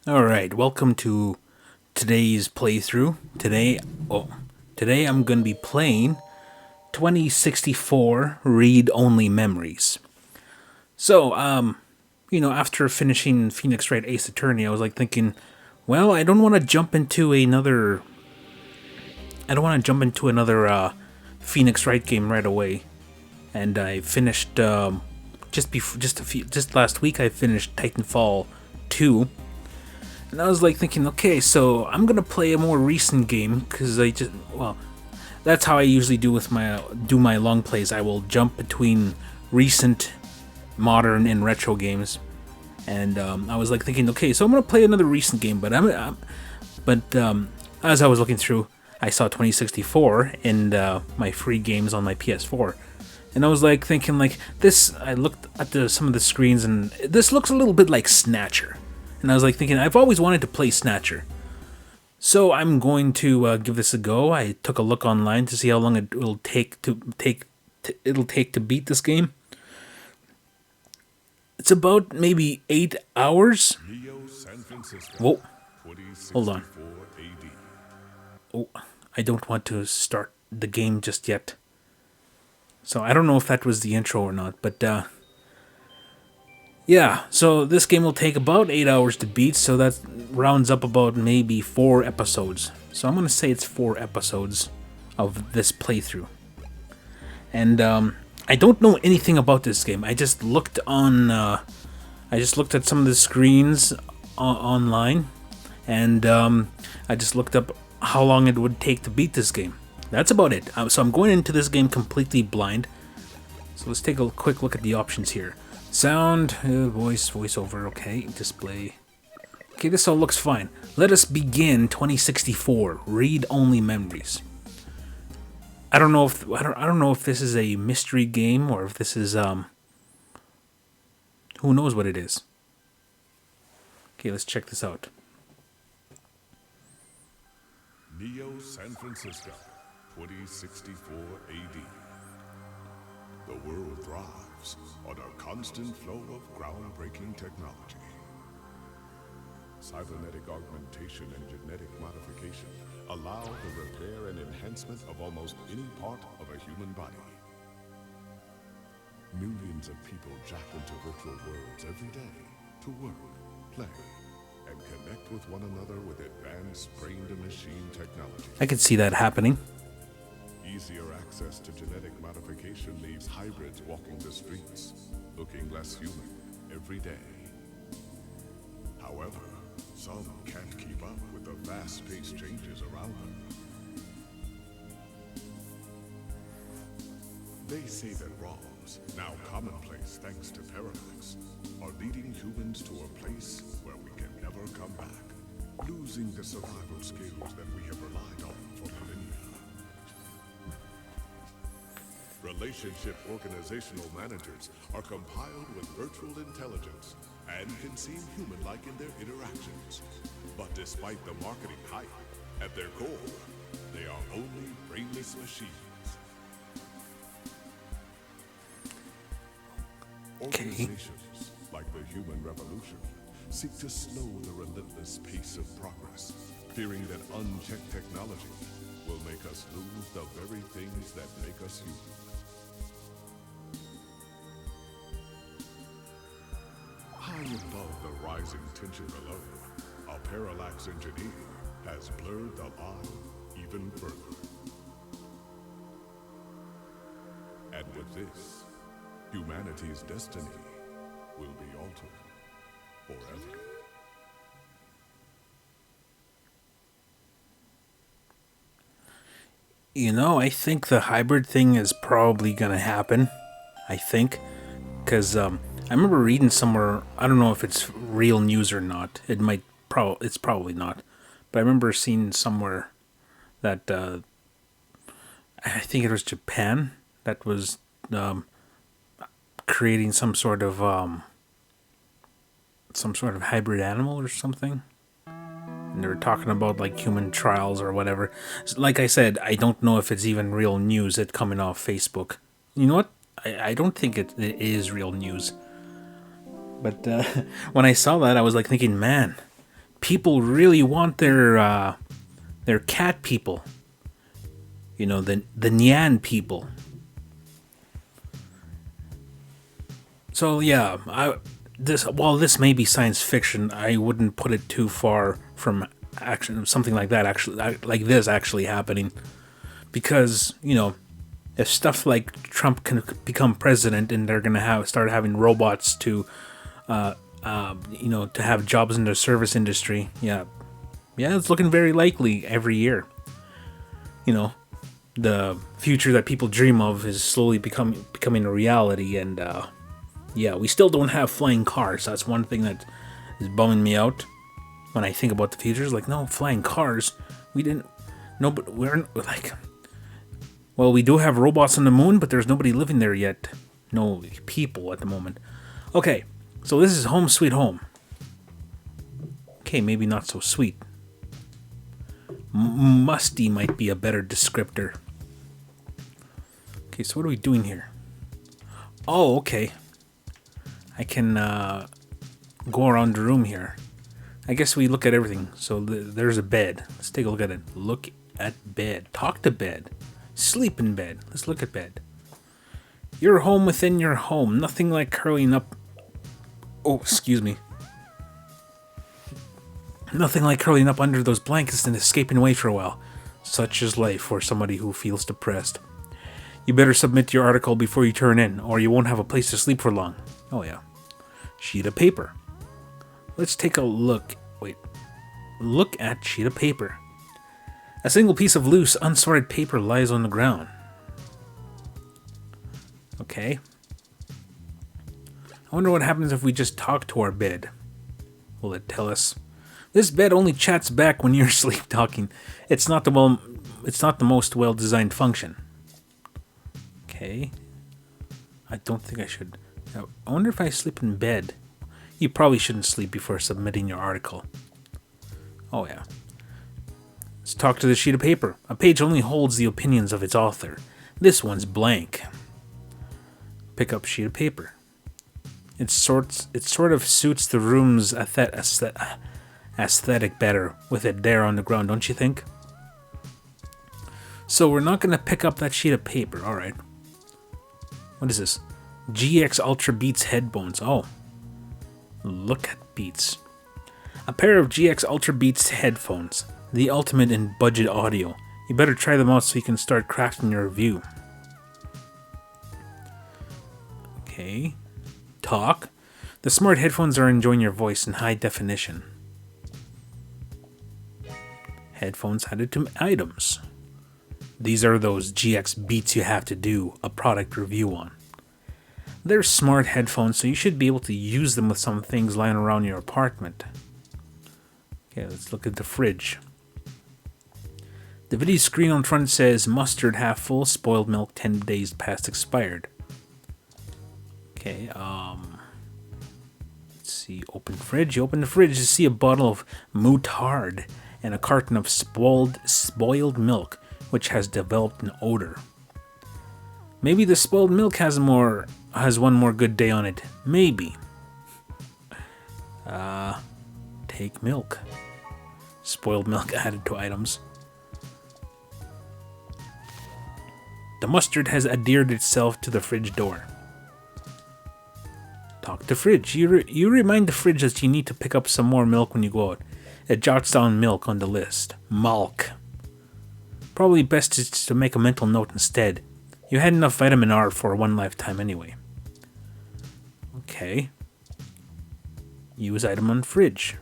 Alright, welcome to today's playthrough. Today I'm going to be playing 2064 Read-Only Memories. So, after finishing Phoenix Wright Ace Attorney, I was thinking, well, I don't want to jump into another Phoenix Wright game right away. And I finished, just last week I finished Titanfall 2. And I was thinking, okay, so I'm gonna play a more recent game because that's how I usually do my long plays. I will jump between recent, modern, and retro games. And I was thinking, okay, so I'm gonna play another recent game, but as I was looking through, I saw 2064 in my free games on my PS4. And I was thinking this. I looked at some of the screens, and this looks a little bit like Snatcher. And I was thinking, I've always wanted to play Snatcher. So I'm going to give this a go. I took a look online to see how long it will take to beat this game. It's about maybe 8 hours. Whoa. Hold on. Oh, I don't want to start the game just yet. So I don't know if that was the intro or not, but yeah, so this game will take about 8 hours to beat, so that rounds up about maybe 4 episodes. So I'm going to say it's 4 episodes of this playthrough. And I don't know anything about this game. I just looked at some of the screens online, and I just looked up how long it would take to beat this game. That's about it. So I'm going into this game completely blind. So let's take a quick look at the options here. Sound, voiceover, okay, display. Okay, this all looks fine. Let us begin 2064 Read-Only Memories. I don't know if this is a mystery game or if this is who knows what it is. Okay, let's check this out. Neo San Francisco, 2064 AD. The world thrives on a constant flow of groundbreaking technology. Cybernetic augmentation and genetic modification allow the repair and enhancement of almost any part of a human body. Millions of people jack into virtual worlds every day to work, play, and connect with one another with advanced brain-to-machine technology. I could see that happening. Easier access to genetic modification leaves hybrids walking the streets, looking less human every day. However, some can't keep up with the fast-paced changes around them. They say that wrongs, now commonplace thanks to Parallax, are leading humans to a place where we can never come back, losing the survival skills that we have relied on for millennia. Relationship organizational managers are compiled with virtual intelligence and can seem human-like in their interactions. But despite the marketing hype, at their core, they are only brainless machines. Organizations, like the Human Revolution, seek to slow the relentless pace of progress, fearing that unchecked technology will make us lose the very things that make us human. High above the rising tension below, a Parallax engineer has blurred the line even further. And with this, humanity's destiny will be altered forever. I think the hybrid thing is probably gonna happen. I think, because I remember reading somewhere. I don't know if it's real news or not. It's probably not. But I remember seeing somewhere that I think it was Japan that was creating some sort of hybrid animal or something. And they were talking about human trials or whatever. Like I said, I don't know if it's even real news. It's coming off Facebook. You know what? I don't think it is real news. But when I saw that, I was thinking, man, people really want their cat people. You know, the Nyan people. So yeah, while this may be science fiction, I wouldn't put it too far from something like that like this actually happening, because if stuff like Trump can become president and they're gonna start having robots to to have jobs in the service industry, yeah, it's looking very likely every year. The future that people dream of is slowly becoming a reality, and we still don't have flying cars. That's one thing that is bumming me out when I think about the future. It's like, no, flying cars. We didn't. No, but we're like. Well, we do have robots on the moon, but there's nobody living there yet. No people at the moment. Okay, so this is Home Sweet Home. Okay, maybe not so sweet. Musty might be a better descriptor. Okay, so what are we doing here? Oh, okay. I can go around the room here. I guess we look at everything. So there's a bed. Let's take a look at it. Look at bed. Talk to bed. Sleep in bed. Let's look at bed. Your home within your home. Nothing like curling up. Oh, excuse me. Nothing like curling up under those blankets and escaping away for a while. Such is life for somebody who feels depressed. You better submit your article before you turn in, or you won't have a place to sleep for long. Oh yeah. Sheet of paper. Let's take a look. Wait. Look at sheet of paper. A single piece of loose, unsorted paper lies on the ground. Okay. I wonder what happens if we just talk to our bed. Will it tell us? This bed only chats back when you're sleep talking. It's not the most well-designed function. Okay. I don't think I should. I wonder if I sleep in bed. You probably shouldn't sleep before submitting your article. Oh yeah. Let's talk to the sheet of paper. A page only holds the opinions of its author. This one's blank. Pick up sheet of paper. It sort of suits the room's aesthetic better with it there on the ground, don't you think? So we're not going to pick up that sheet of paper. All right. What is this? GX Ultra Beats headphones. Oh. Look at Beats. A pair of GX Ultra Beats headphones. The ultimate in budget audio. You better try them out so you can start crafting your review. Okay. Talk. The smart headphones are enjoying your voice in high definition. Headphones added to items. These are those GX Beats you have to do a product review on. They're smart headphones, so you should be able to use them with some things lying around your apartment. Okay, let's look at the fridge. The video screen on front says mustard half full, spoiled milk 10 days past expired. Okay, let's see, open fridge. You open the fridge to see a bottle of moutarde and a carton of spoiled milk, which has developed an odor. Maybe the spoiled milk has one more good day on it. Maybe. Take milk. Spoiled milk added to items. The mustard has adhered itself to the fridge door. Talk to fridge. You remind the fridge that you need to pick up some more milk when you go out. It jots down milk on the list. Milk. Probably best is to make a mental note instead. You had enough vitamin R for one lifetime anyway. Okay. Use item on fridge.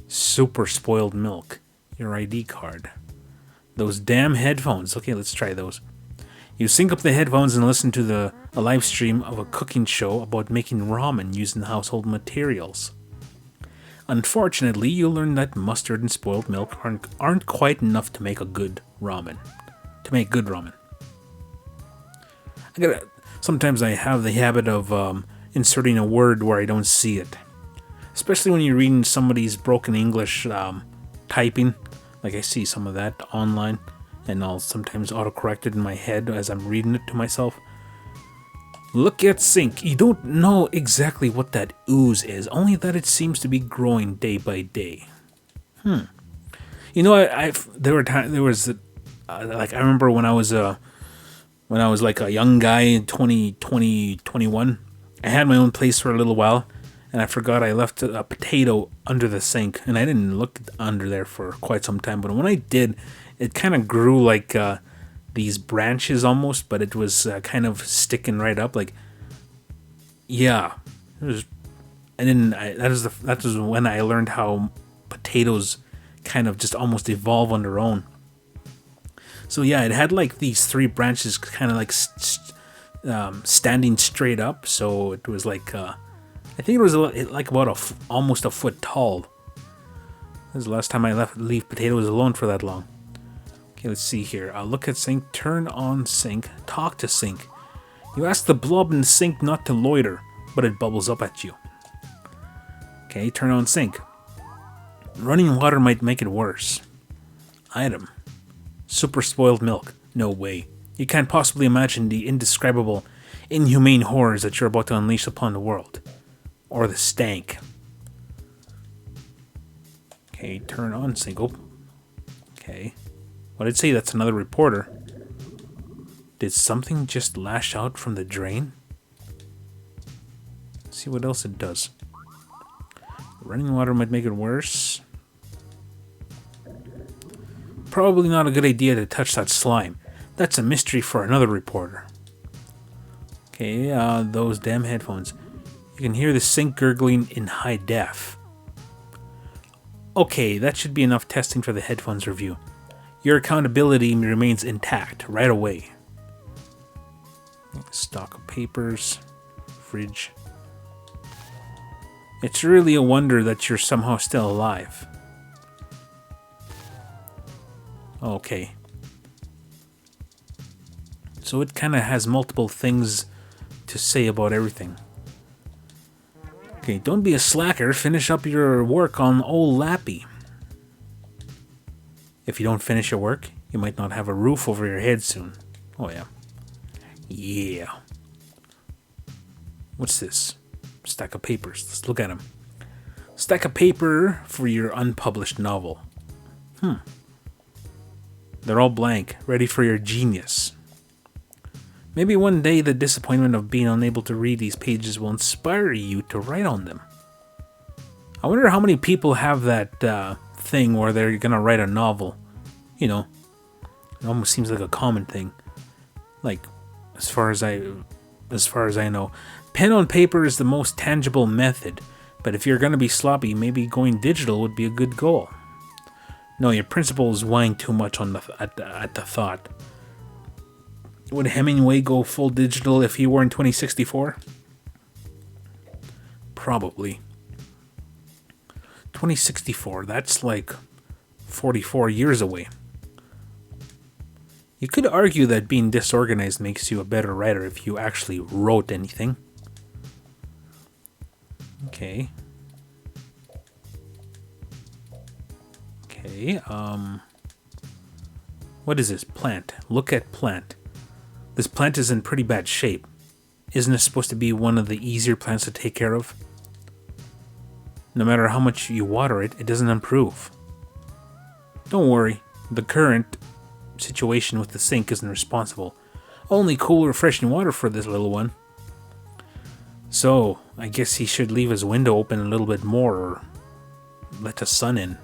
Super spoiled milk. Your ID card. Those damn headphones. Okay, let's try those. You sync up the headphones and listen to a live stream of a cooking show about making ramen using household materials. Unfortunately, you'll learn that mustard and spoiled milk aren't quite enough to make good ramen. Sometimes I have the habit of inserting a word where I don't see it. Especially when you're reading somebody's broken English typing. Like I see some of that online, and I'll sometimes autocorrect it in my head as I'm reading it to myself. Look at sink. You don't know exactly what that ooze is, only that it seems to be growing day by day. You know, there was like I remember when I was like a young guy in 21, I had my own place for a little while, and I forgot I left a potato under the sink, and I didn't look under there for quite some time. But when I did, it kind of grew like these branches almost, but it was kind of sticking right up. Like, yeah, it was. That was when I learned how potatoes kind of just almost evolve on their own. So yeah, it had like these three branches kind of like standing straight up. So it was like I think it was like about almost a foot tall. This is the last time I leave potatoes alone for that long. Okay, let's see here. Look at sink, turn on sink, talk to sink. You ask the blob in the sink not to loiter, but it bubbles up at you. Okay, turn on sink. Running water might make it worse. Item. Super spoiled milk. No way. You can't possibly imagine the indescribable, inhumane horrors that you're about to unleash upon the world. Or the stank. Okay, turn on sink. Oh. Okay. What did it say? That's another reporter. Did something just lash out from the drain? Let's see what else it does. Running water might make it worse. Probably not a good idea to touch that slime. That's a mystery for another reporter. Okay, those damn headphones. You can hear the sink gurgling in high def. Okay, that should be enough testing for the headphones review. Your accountability remains intact right away. Stock of papers. Fridge. It's really a wonder that you're somehow still alive. Okay. So it kind of has multiple things to say about everything. Okay, don't be a slacker. Finish up your work on old Lappy. If you don't finish your work, you might not have a roof over your head soon. Oh, yeah. Yeah. What's this? Stack of papers. Let's look at them. Stack of paper for your unpublished novel. They're all blank, ready for your genius. Maybe one day the disappointment of being unable to read these pages will inspire you to write on them. I wonder how many people have that thing where they're gonna write a novel. You know, it almost seems like a common thing. Like, as far as I know, pen on paper is the most tangible method. But if you're gonna be sloppy, maybe going digital would be a good goal. No, your principal is whining too much on at the thought. Would Hemingway go full digital if he were in 2064? Probably. 2064, that's like 44 years away. You could argue that being disorganized makes you a better writer if you actually wrote anything. Okay. Okay, what is this? Plant. Look at plant. This plant is in pretty bad shape. Isn't it supposed to be one of the easier plants to take care of? No matter how much you water it, it doesn't improve. Don't worry, the current situation with the sink isn't responsible. Only cool, refreshing water for this little one. So, I guess he should leave his window open a little bit more or let the sun in.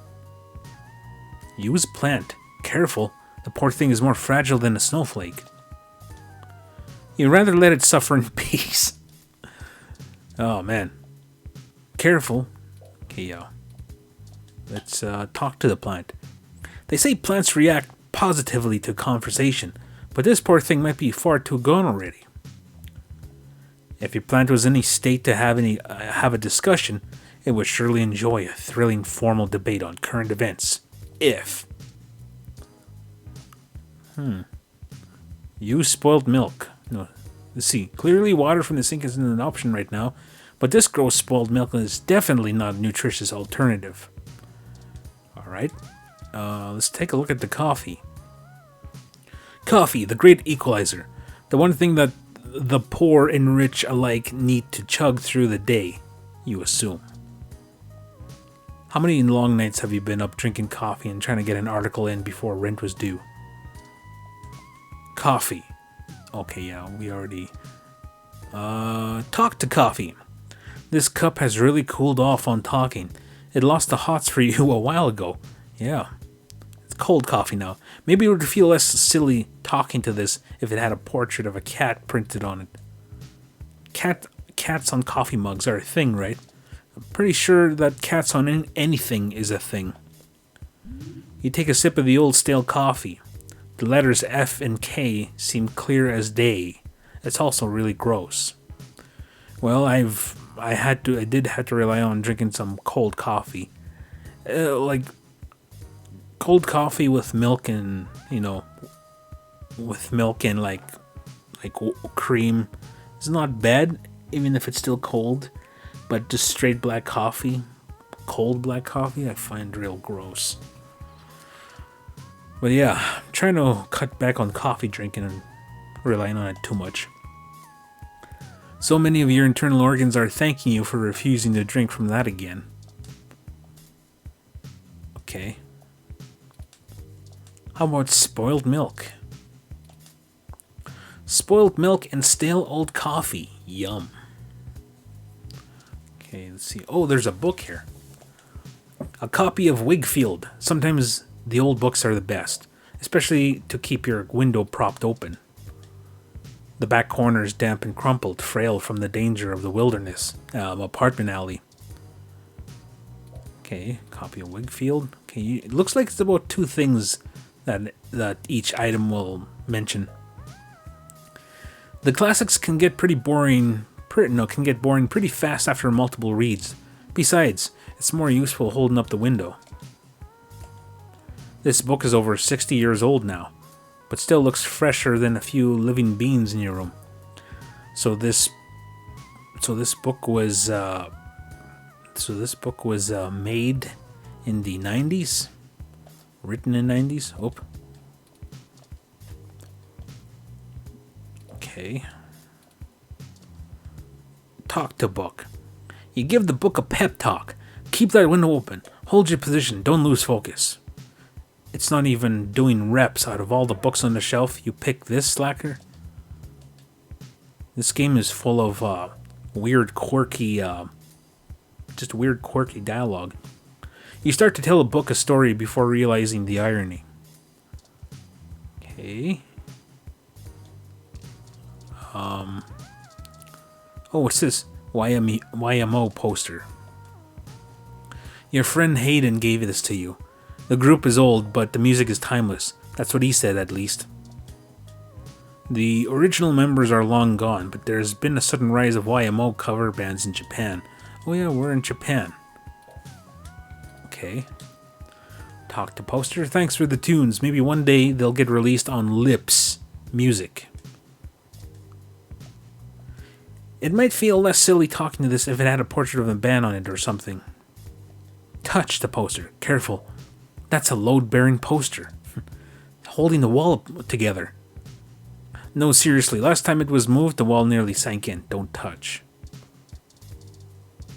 Use plant. Careful, the poor thing is more fragile than a snowflake. You'd rather let it suffer in peace. Oh, man. Careful. Okay, yeah. Let's talk to the plant. They say plants react positively to conversation, but this poor thing might be far too gone already. If your plant was in any state to have a discussion, it would surely enjoy a thrilling formal debate on current events. If. Use spoiled milk. No, let's see. Clearly, water from the sink isn't an option right now, but this gross spoiled milk is definitely not a nutritious alternative. Alright, let's take a look at the coffee. Coffee, the great equalizer. The one thing that the poor and rich alike need to chug through the day, you assume. How many long nights have you been up drinking coffee and trying to get an article in before rent was due? Coffee. Okay, yeah, we already... talk to coffee. This cup has really cooled off on talking. It lost the hots for you a while ago. Yeah. It's cold coffee now. Maybe it would feel less silly talking to this if it had a portrait of a cat printed on it. Cats on coffee mugs are a thing, right? I'm pretty sure that cats on anything is a thing. You take a sip of the old stale coffee. The letters F and K seem clear as day. It's also really gross. Well, I did have to rely on drinking some cold coffee. Like cold coffee with milk and, like cream. It's not bad, even if it's still cold. But just straight black coffee, cold black coffee, I find real gross. But yeah, I'm trying to cut back on coffee drinking and relying on it too much. So many of your internal organs are thanking you for refusing to drink from that again. Okay. How about spoiled milk? Spoiled milk and stale old coffee. Yum. Okay, let's see. Oh, there's a book here. A copy of Wigfield. Sometimes the old books are the best, especially to keep your window propped open. The back corner is damp and crumpled, frail from the danger of the wilderness. Apartment alley. Okay, copy of Wigfield. Okay, it looks like it's about 2 things that each item will mention. The classics can get pretty boring. Can get boring pretty fast after multiple reads. Besides, it's more useful holding up the window. This book is over 60 years old now, but still looks fresher than a few living beings in your room. So this book was made in the 90s, written in 90s. Oh. Okay. Talk to book. You give the book a pep talk. Keep that window open. Hold your position. Don't lose focus. It's not even doing reps. Out of all the books on the shelf, you pick this slacker? This game is full of weird, quirky dialogue. You start to tell a book a story before realizing the irony. Okay. Oh, what's this? YMO poster. Your friend Hayden gave this to you. The group is old, but the music is timeless. That's what he said, at least. The original members are long gone, but there's been a sudden rise of YMO cover bands in Japan. Oh yeah, we're in Japan. Okay. Talk to poster. Thanks for the tunes. Maybe one day they'll get released on Lips Music. It might feel less silly talking to this if it had a portrait of a band on it or something. Touch the poster. Careful. That's a load-bearing poster. Holding the wall together. No, seriously. Last time it was moved, the wall nearly sank in. Don't touch.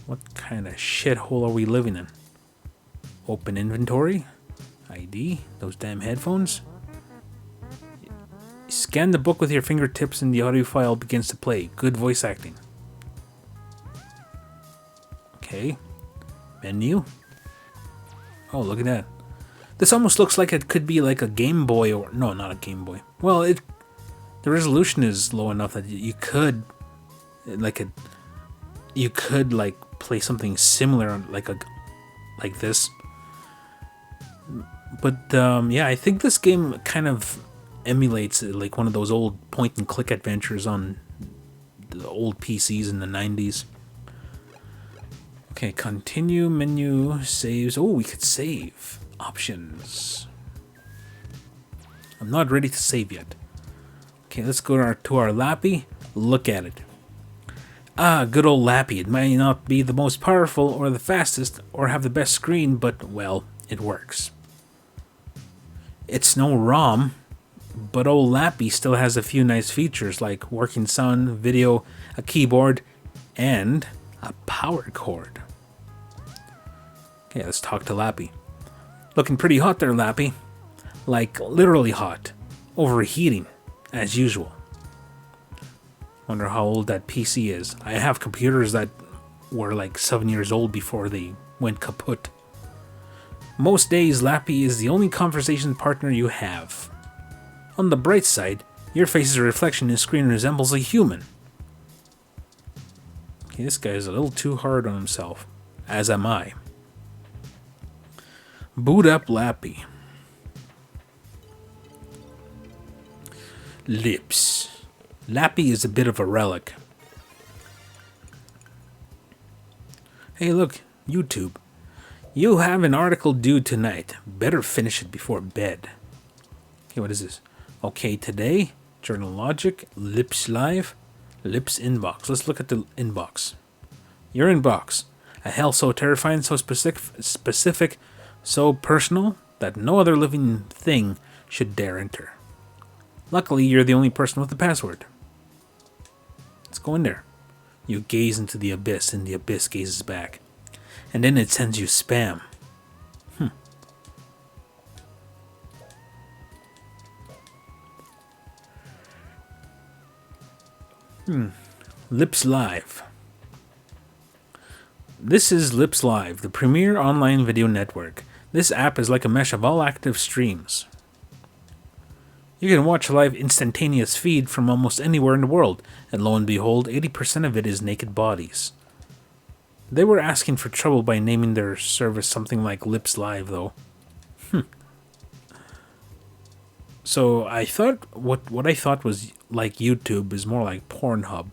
What kind of shithole are we living in? Open inventory. ID. Those damn headphones. Scan the book with your fingertips and the audio file begins to play. Good voice acting. Okay. Menu. Oh, look at that. This almost looks like it could be like a Game Boy or... No, not a Game Boy. Well, the resolution is low enough that you could play something similar like this. But yeah, I think this game kind of emulates like one of those old point and click adventures on the old PCs in the 90s. Okay, continue menu, saves. Oh, we could save. Options. I'm not ready to save yet. Okay, let's go to our Lappy. Look at it. Ah, good old Lappy. It might not be the most powerful or the fastest or have the best screen, but, well, it works. It's no ROM, But old Lappy still has a few nice features like working sound, video, a keyboard, and a power cord. Okay, let's talk to Lappy. Looking pretty hot there, Lappy. Like, literally hot. Overheating, as usual. Wonder how old that PC is. I have computers that were like 7 years old before they went kaput. Most days, Lappy is the only conversation partner you have. On the bright side, your face's reflection in the screen resembles a human. Okay, this guy is a little too hard on himself. As am I. Boot up Lappy. Lips. Lappy is a bit of a relic. Hey look, YouTube. You have an article due tonight. Better finish it before bed. Okay, what is this? Okay, today, Journal Logic, Lips Live, Lips Inbox. Let's look at the inbox. Your inbox. A hell so terrifying, so specific, so personal, that no other living thing should dare enter. Luckily, you're the only person with the password. Let's go in there. You gaze into the abyss, and the abyss gazes back. And then it sends you spam. Lips Live. This is Lips Live, the premier online video network. This app is like a mesh of all active streams. You can watch a live instantaneous feed from almost anywhere in the world, and lo and behold, 80% of it is naked bodies. They were asking for trouble by naming their service something like Lips Live, though. So I thought what I thought was like YouTube is more like Pornhub.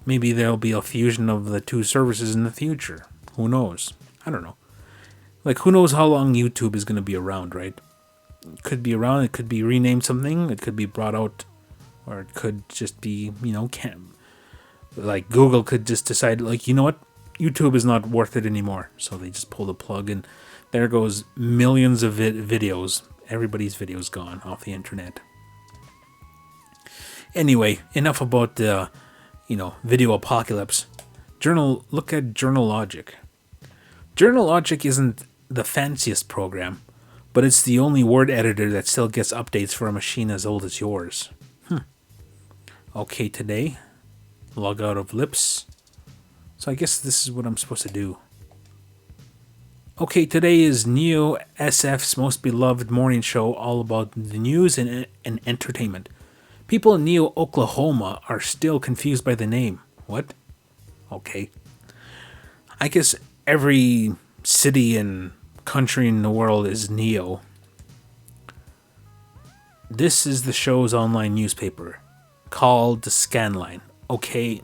Maybe there'll be a fusion of the two services in the future. Who knows? I don't know. Like, who knows how long YouTube is going to be around, right? It could be around, it could be renamed something, it could be brought out, or it could just be, like Google could just decide, like, you know what? YouTube is not worth it anymore. So they just pull the plug and there goes millions of videos. Everybody's videos gone off the internet. Anyway, enough about the, video apocalypse. Look at Journal Logic. Journal Logic isn't the fanciest program, but it's the only word editor that still gets updates for a machine as old as yours. Okay, today, log out of Lips. So I guess this is what I'm supposed to do. Okay, today is Neo SF's most beloved morning show, all about the news and entertainment. People in Neo, Oklahoma are still confused by the name. What? Okay. I guess every city and country in the world is Neo. This is the show's online newspaper, called the Scanline. Okay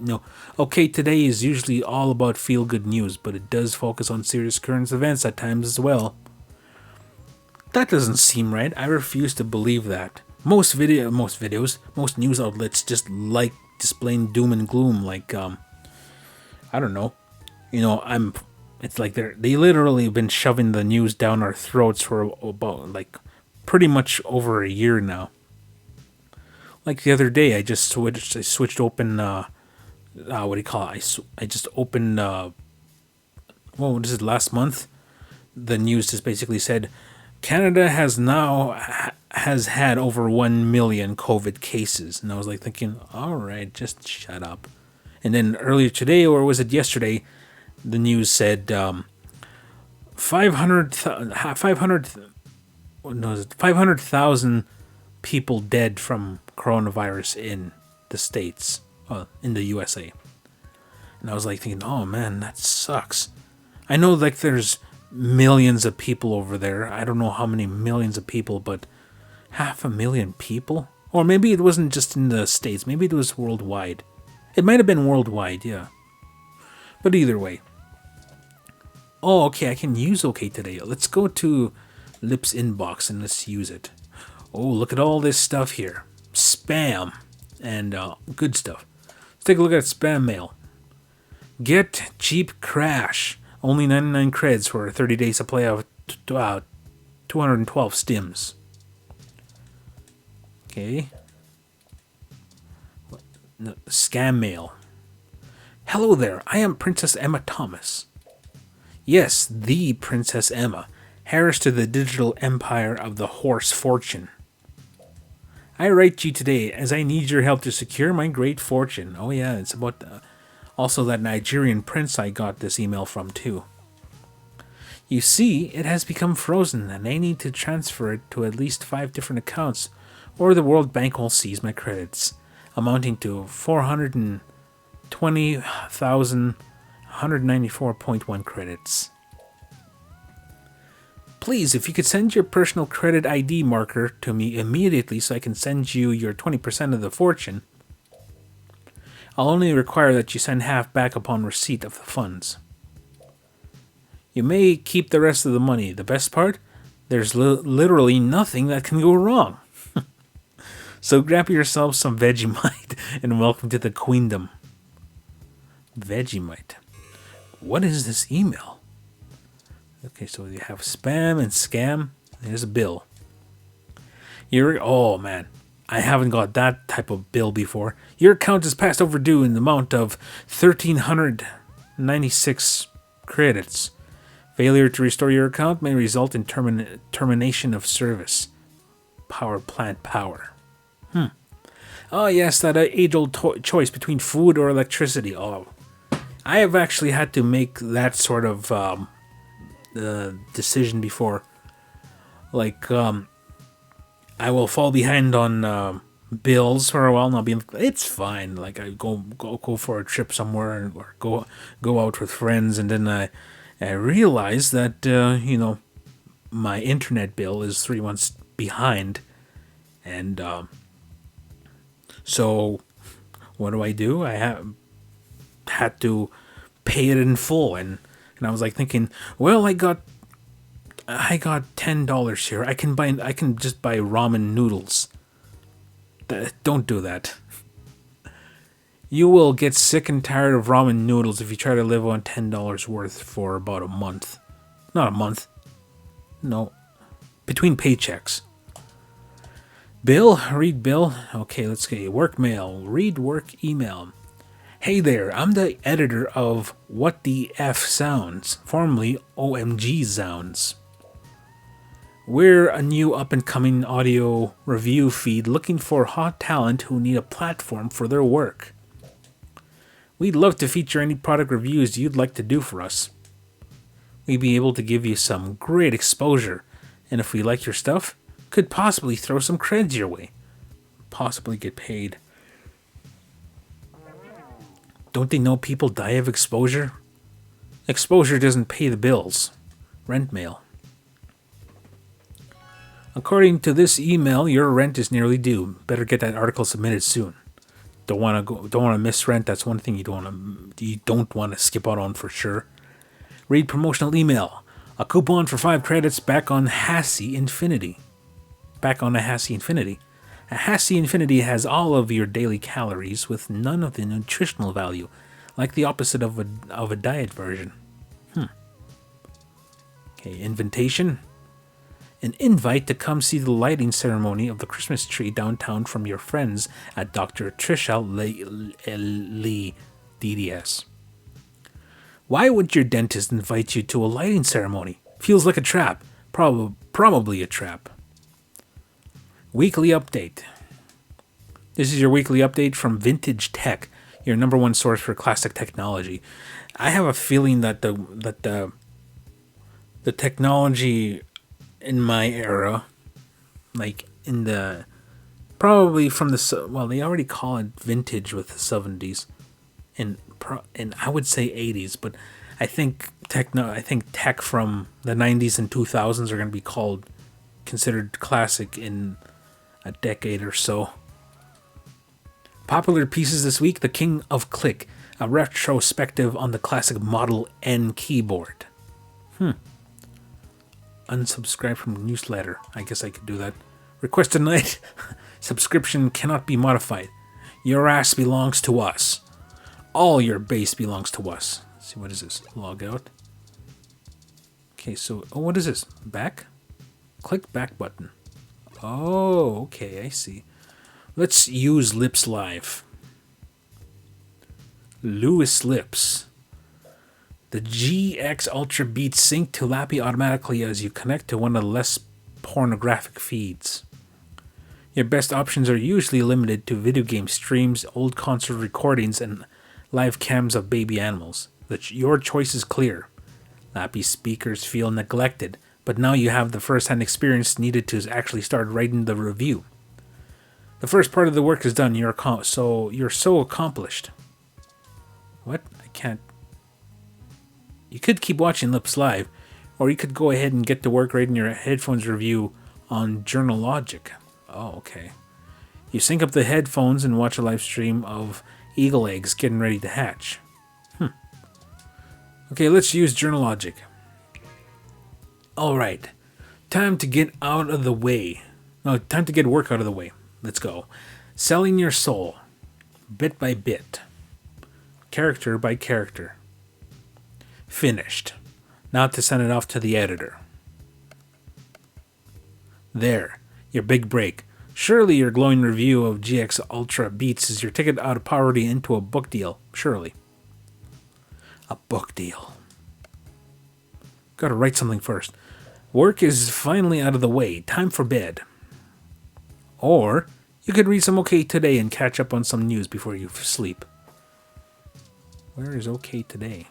today is usually all about feel-good news, but it does focus on serious current events at times as well. That doesn't seem right. I refuse to believe that. Most news outlets just like displaying doom and gloom, like, I don't know. It's like they literally have been shoving the news down our throats for about, like, pretty much over a year now. Like the other day, I switched open, what do you call it? I just opened, what is it, last month? The news just basically said, Canada has had over 1 million COVID cases. And I was like thinking, all right, just shut up. And then earlier today, or was it yesterday, the news said 500,000 people dead from coronavirus in the States, in the USA. And I was like thinking, oh man, that sucks. I know like there's millions of people over there. I don't know how many millions of people, but 500,000 people? Or maybe it wasn't just in the States. Maybe it was worldwide. It might have been worldwide, yeah. But either way. Oh, okay, I can use OK today. Let's go to Lips Inbox and let's use it. Oh, look at all this stuff here. Spam and good stuff. Let's take a look at spam mail. Get cheap crash. Only 99 creds for a 30-day supply of 212 stims. Okay. No, scam mail. Hello there, I am Princess Emma Thomas. Yes, the Princess Emma, heiress to the digital empire of the horse fortune. I write you today as I need your help to secure my great fortune. Oh yeah, it's about also that Nigerian prince I got this email from too. You see, it has become frozen and I need to transfer it to at least 5 different accounts or the World Bank will seize my credits, amounting to 420,194.1 credits. Please, if you could send your personal credit ID marker to me immediately so I can send you your 20% of the fortune. I'll only require that you send half back upon receipt of the funds. You may keep the rest of the money. The best part? There's literally nothing that can go wrong. So grab yourself some Vegemite and welcome to the queendom. Vegemite. What is this email? Okay, so you have spam and scam. There's a bill. Oh man, I haven't got that type of bill before. Your account is past overdue in the amount of 1,396 credits. Failure to restore your account may result in termination of service. Power plant power. Oh yes, that age-old choice between food or electricity. Oh, I have actually had to make that sort of decision before. Like, I will fall behind on bills for a while, and I'll be like, it's fine. Like, I go for a trip somewhere or go out with friends, and then I realize that my internet bill is 3 months behind, and so what do? I had to pay it in full, and I was like thinking, well, I got $10 here. I can just buy ramen noodles. Don't do that. You will get sick and tired of ramen noodles if you try to live on $10 worth for about a month. Not a month. No. Between paychecks. Bill? Read bill. Okay, let's get work mail. Read work email. Hey there, I'm the editor of What the F Sounds, formerly OMG Sounds. We're a new up-and-coming audio review feed looking for hot talent who need a platform for their work. We'd love to feature any product reviews you'd like to do for us. We'd be able to give you some great exposure, and if we like your stuff, could possibly throw some creds your way. Possibly get paid. Don't they know people die of exposure? Exposure doesn't pay the bills. Rent mail. According to this email, your rent is nearly due. Better get that article submitted soon. Don't want to miss rent. That's one thing you don't want to skip out on for sure. Read promotional email. A coupon for 5 credits back on Hassie Infinity. Back on a Hassie Infinity. A Hassie Infinity has all of your daily calories with none of the nutritional value, like the opposite of a diet version. Okay, invitation. An invite to come see the lighting ceremony of the Christmas tree downtown from your friends at Dr. Trisha Lee DDS. Why would your dentist invite you to a lighting ceremony? Feels like a trap. Probably a trap. Weekly update. This is your weekly update from Vintage Tech, your number one source for classic technology. I have a feeling that the technology in my era, like in the probably from the they already call it vintage with the 70s, and I would say 80s, but I think tech from the 90s and 2000s are going to be considered classic in a decade or so. Popular pieces this week: The King of Click, a retrospective on the classic Model N keyboard. Unsubscribe from newsletter. I guess I could do that. Request denied. Subscription cannot be modified. Your ass belongs to us. All your base belongs to us. Let's see, what is this? Log out. Okay, so what is this? Back? Click back button. Oh, okay, I see. Let's use Lips Live. Lewis Lips. The GX Ultra Beats sync to Lappy automatically as you connect to one of the less pornographic feeds. Your best options are usually limited to video game streams, old concert recordings, and live cams of baby animals. Your choice is clear. Lappy speakers feel neglected, but now you have the first-hand experience needed to actually start writing the review. The first part of the work is done. You're so accomplished. What? I can't. You could keep watching Lips Live, or you could go ahead and get to work writing your headphones review on Journal Logic. Oh, okay. You sync up the headphones and watch a live stream of eagle eggs getting ready to hatch. Okay, let's use Journal Logic. Alright, time to get out of the way. No, time to get work out of the way. Let's go. Selling your soul, bit by bit, character by character. Finished. Now to send it off to the editor. There, your big break. Surely your glowing review of GX Ultra Beats is your ticket out of poverty into a book deal. Surely. A book deal. Gotta write something first. Work is finally out of the way. Time for bed. Or you could read some OK Today and catch up on some news before you sleep. Where is OK Today?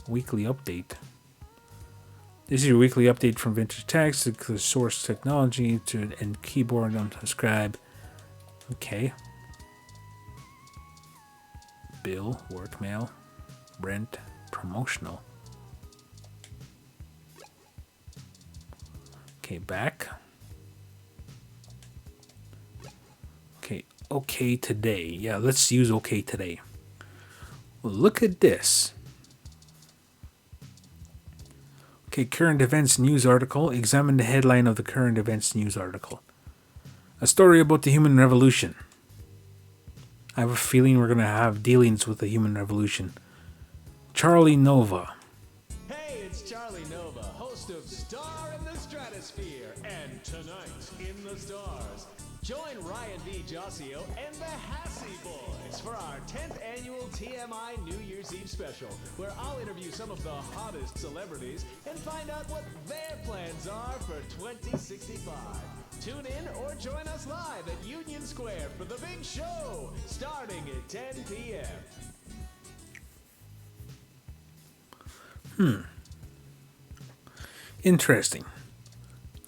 Weekly update. This is your weekly update from Vintage Text, the source technology and keyboard. Unsubscribe. Okay. Bill, work mail, rent, promotional. Okay, back. Okay, OK Today. Yeah, let's use OK Today. Well, look at this. Okay, current events news article. Examine the headline of the current events news article. A story about the human revolution. I have a feeling we're going to have dealings with the human revolution. Charlie Nova. Hey, it's Charlie Nova, host of Star in the Stratosphere, and tonight in the stars. Join Ryan D. Josio and the Hassy Boys for our 10th annual TMI New Year's Eve special, where I'll interview some of the hottest celebrities and find out what their plans are for 2065. Tune in or join us live at Union Square for the big show, starting at 10 p.m. Interesting.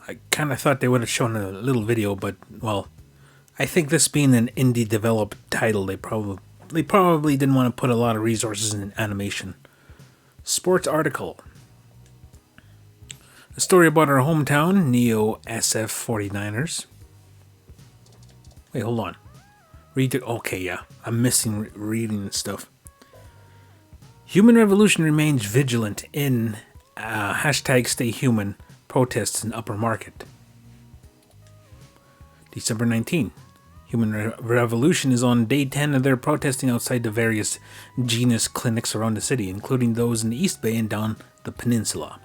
I kind of thought they would have shown a little video, but, well, I think this being an indie developed title, they probably didn't want to put a lot of resources in animation. Sports article. A story about our hometown, Neo SF 49ers. Wait, hold on. Read it. Okay, yeah. I'm missing reading stuff. Human Revolution remains vigilant in #StayHuman protests in Upper Market. December 19. Human Revolution is on day 10 of their protesting outside the various Genus clinics around the city, including those in the East Bay and down the peninsula.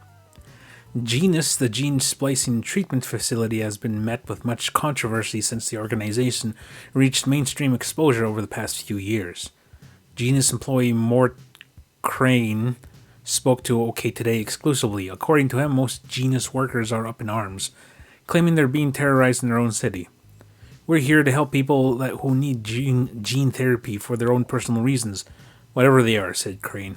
Genus, the gene splicing treatment facility, has been met with much controversy since the organization reached mainstream exposure over the past few years. Genus employee Mort Crane spoke to OK Today exclusively. According to him, most Genus workers are up in arms, claiming they're being terrorized in their own city. We're here to help people who need gene therapy for their own personal reasons, whatever they are, said Crane.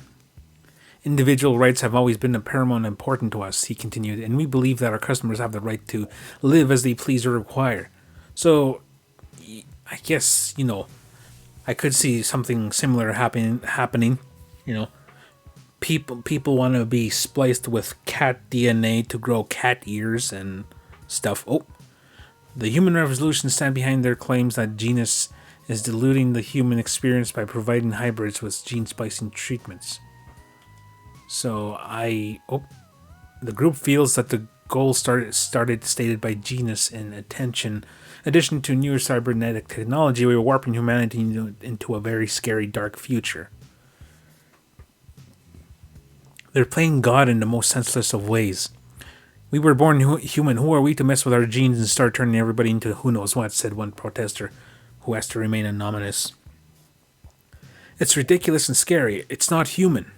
Individual rights have always been of paramount importance to us, he continued, and we believe that our customers have the right to live as they please or require. So, I guess, I could see something similar happening. People want to be spliced with cat DNA to grow cat ears and stuff. Oh, the Human Revolution stand behind their claims that Genus is diluting the human experience by providing hybrids with gene splicing treatments. So the group feels that the goal started stated by Genus in addition to newer cybernetic technology, we are warping humanity into a very scary dark future. They're playing God in the most senseless of ways. We were born human. Who are we to mess with our genes and start turning everybody into who knows what, said one protester, who has to remain anonymous. It's ridiculous and scary. It's not human.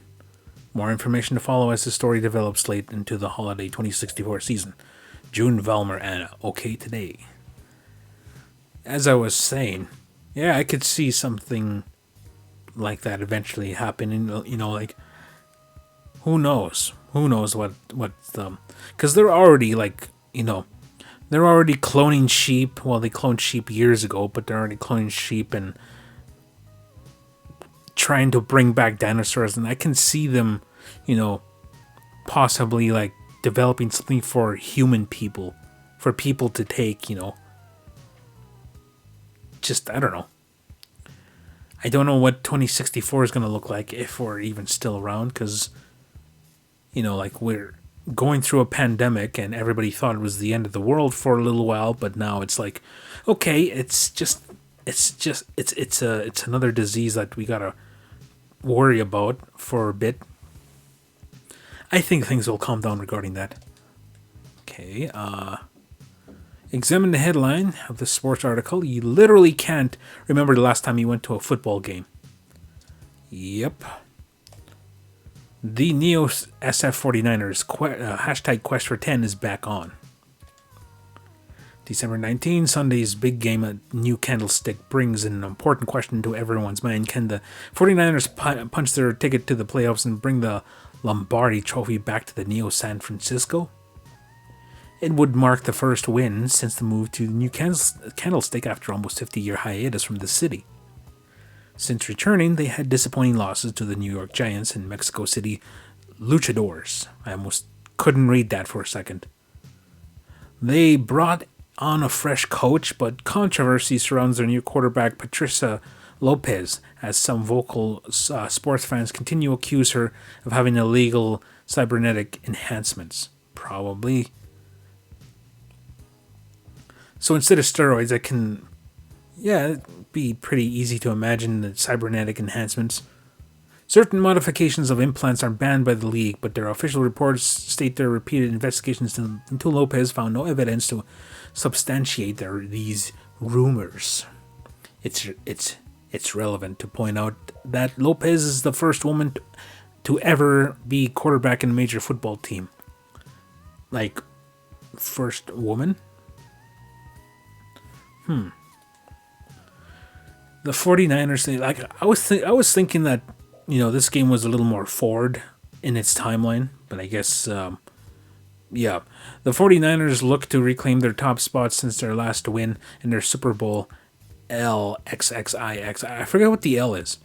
More information to follow as the story develops late into the holiday 2064 season. June Valmer, Anna. Okay today. As I was saying, yeah, I could see something like that eventually happening. You know, like, who knows? Who knows what because they're already, like, you know, they're already cloning sheep. Well, they cloned sheep years ago, but they're already cloning sheep and trying to bring back dinosaurs. And I can see them, you know, possibly, like, developing something for human people, for people to take, you know. Just, I don't know. I don't know what 2064 is going to look like, if we're even still around, because, you know, like, we're going through a pandemic and everybody thought it was the end of the world for a little while, but now it's like, okay, it's another disease that we got to worry about for a bit. I think things will calm down regarding that. Okay, examine the headline of the sports article. You literally can't remember the last time you went to a football game. Yep. The Neo SF49ers hashtag Quest for 10 is back on. December 19, Sunday's big game at New Candlestick brings an important question to everyone's mind. Can the 49ers punch their ticket to the playoffs and bring the Lombardi Trophy back to the Neo San Francisco? It would mark the first win since the move to the New Candlestick after almost 50-year hiatus from the city. Since returning, they had disappointing losses to the New York Giants and Mexico City Luchadors. I almost couldn't read that for a second. They brought on a fresh coach, but controversy surrounds their new quarterback, Patricia Lopez, as some vocal sports fans continue to accuse her of having illegal cybernetic enhancements. Probably. So instead of steroids, it'd be pretty easy to imagine the cybernetic enhancements. Certain modifications of implants are banned by the league, but their official reports state their repeated investigations until Lopez found no evidence to substantiate these rumors. It's relevant to point out that Lopez is the first woman to ever be quarterback in a major football team. Like, first woman? The 49ers thing, like, I was thinking that, you know, this game was a little more forward in its timeline, but I guess, The 49ers look to reclaim their top spot since their last win in their Super Bowl LXXIX. I forget what the L is.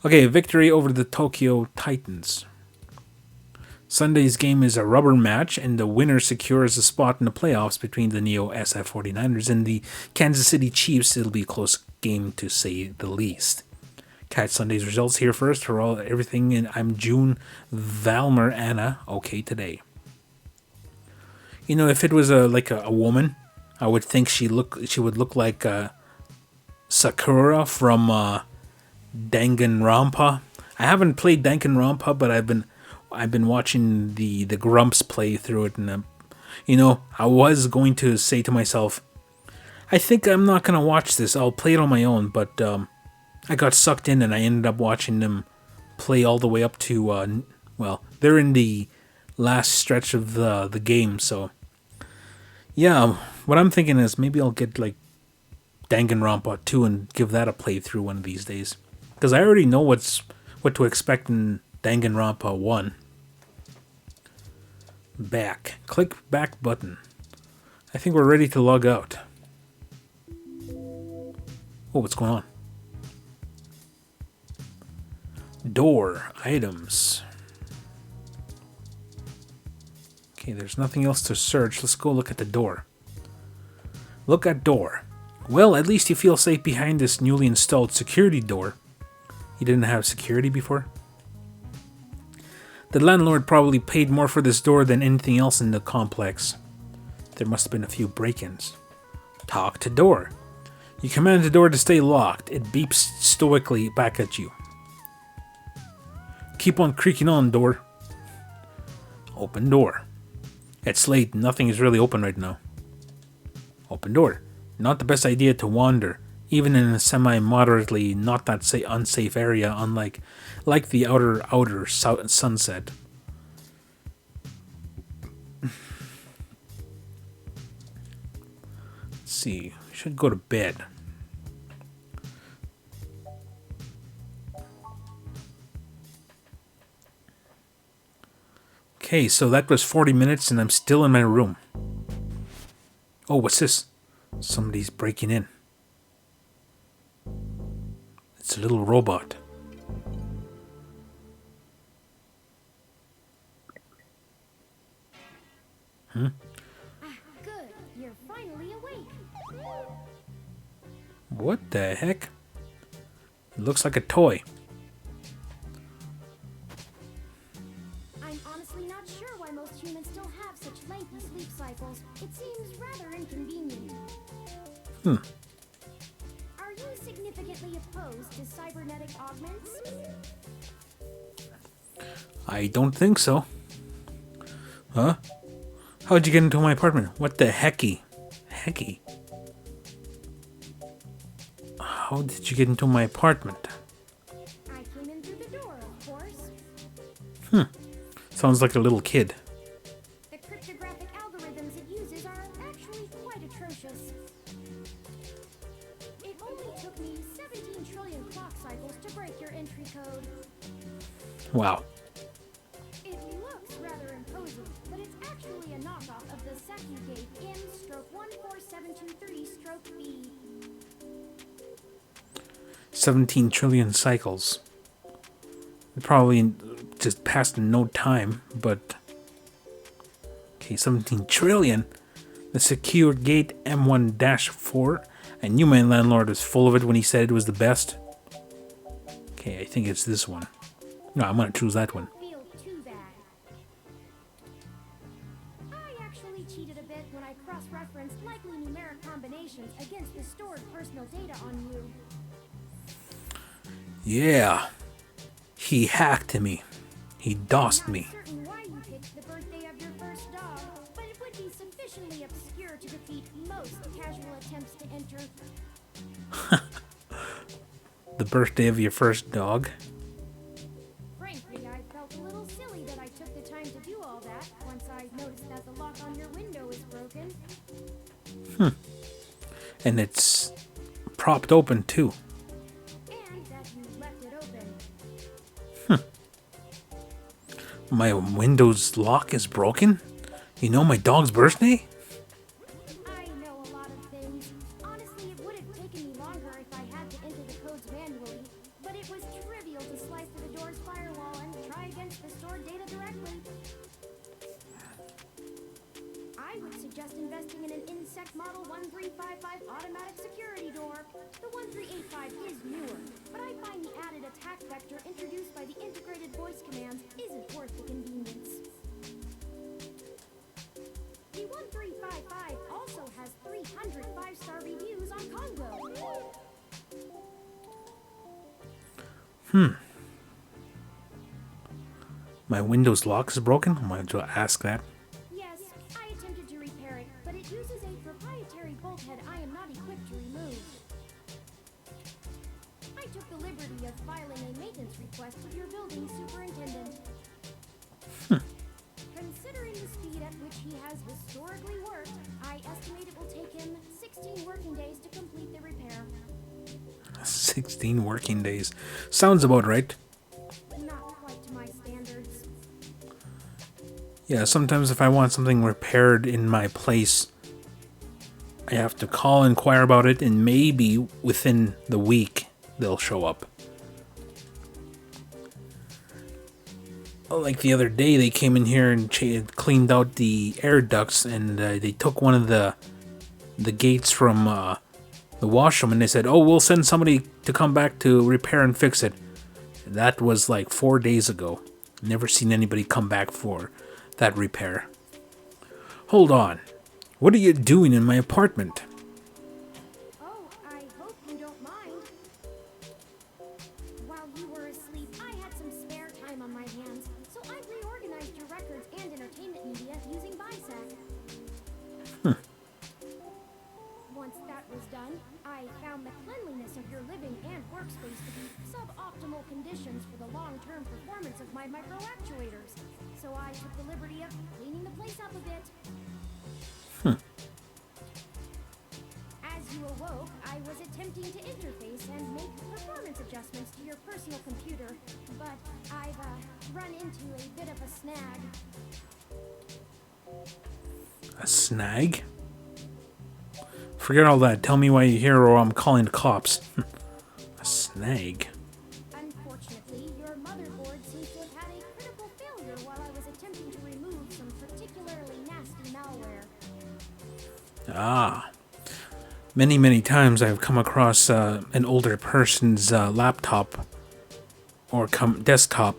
Okay, victory over the Tokyo Titans. Sunday's game is a rubber match, and the winner secures a spot in the playoffs between the Neo SF 49ers and the Kansas City Chiefs. It'll be a close game, to say the least. Catch Sunday's results here first for everything, and I'm June Valmer, Anna. Okay today. You know, if it was a woman, I would think she would look like Sakura from Danganronpa. I haven't played Danganronpa, but I've been watching the Grumps play through it, and I was going to say to myself, I think I'm not gonna watch this. I'll play it on my own, but I got sucked in, and I ended up watching them play all the way up to they're in the last stretch of the game. So yeah, what I'm thinking is maybe I'll get like Danganronpa 2 and give that a playthrough one of these days, because I already know what to expect in Danganronpa 1. Back. Click back button. I think we're ready to log out. Oh, what's going on? Door. Items. Okay, there's nothing else to search. Let's go look at the door. Look at door. Well, at least you feel safe behind this newly installed security door. You didn't have security before? The landlord probably paid more for this door than anything else in the complex. There must have been a few break-ins. Talk to door. You command the door to stay locked. It beeps stoically back at you. Keep on creaking on, door. Open door. It's late. Nothing is really open right now. Open door. Not the best idea to wander, even in a semi-moderately not that unsafe area, unlike the outer sunset. Let's see. We should go to bed. Okay, so that was 40 minutes and I'm still in my room. Oh, what's this? Somebody's breaking in. It's a little robot. Ah, good. You're finally awake. What the heck? It looks like a toy. I'm honestly not sure why most humans still have such lengthy sleep cycles. It seems rather inconvenient. Are you significantly opposed to cybernetic augments? I don't think so. Huh? How'd you get into my apartment? What the hecky? Hecky? How did you get into my apartment? I came in through the door, of course. Sounds like a little kid. The cryptographic algorithms it uses are actually quite atrocious. It only took me 17 trillion clock cycles to break your entry code. Wow. It looks rather imposing, but it's actually a knockoff of the Saki gate M/14723-B. 17 trillion cycles. Probably just passed in no time, but... Okay, 17 trillion. The secure gate M1-4. I knew my landlord was full of it when he said it was the best. Okay, I think it's this one. No, I'm gonna choose that one. Feel too bad. I actually cheated a bit when I cross-referenced likely numeric combinations against the stored personal data on you. Yeah. He hacked me. He DOSed me. Not certain why you picked the birthday of your first dog, but it would be sufficiently obscure to defeat most casual attempts to enter. The birthday of your first dog. Frankly, I felt a little silly that I took the time to do all that once I noticed that the lock on your window is broken. And it's propped open too. And that you left it open. My Windows lock is broken? You know my dog's birthday? I know a lot of things. Honestly, it would have taken me longer if I had to enter the codes manually, but it was trivial to slice through the door's firewall and try against the stored data directly. I would suggest investing in an Insect Model 1355 automatic security door. The 1385 is newer, but I find the added attack vector introduced by the integrated voice commands isn't worth the convenience. The 1355 also has 300 5-star reviews on Congo. My Windows lock is broken? I might as well ask that. Yes, I attempted to repair it, but it uses a proprietary bulkhead I am not equipped to remove. I took the liberty of filing a maintenance request with your building superintendent. Considering the speed at which he has historically worked, I estimate it will take him 16 working days to complete the repair. 16 working days. Sounds about right. Not quite to my standards. Yeah, sometimes if I want something repaired in my place, I have to call, inquire about it, and maybe within the week they'll show up. Like the other day, they came in here and cleaned out the air ducts, and they took one of the gates from the washroom, and they said, "Oh, we'll send somebody to come back to repair and fix it." That was like 4 days ago. Never seen anybody come back for that repair. Hold on. What are you doing in my apartment? Oh, I hope you don't mind. While you were asleep, I had some spare time on my hands, so I've reorganized your records and entertainment media using BISAC. Once that was done, I found the cleanliness of your living and workspace to be suboptimal conditions for the long-term performance of my micro-actuators. So I took the liberty of cleaning the place up a bit. As you awoke, I was attempting to interface and make performance adjustments to your personal computer, but I've run into a bit of a snag. A snag? Forget all that. Tell me why you're here or I'm calling the cops. A snag? Unfortunately, your motherboard seems to have had a critical failure while I was attempting to remove some particularly nasty malware. Ah. Many, many times I've come across an older person's laptop or desktop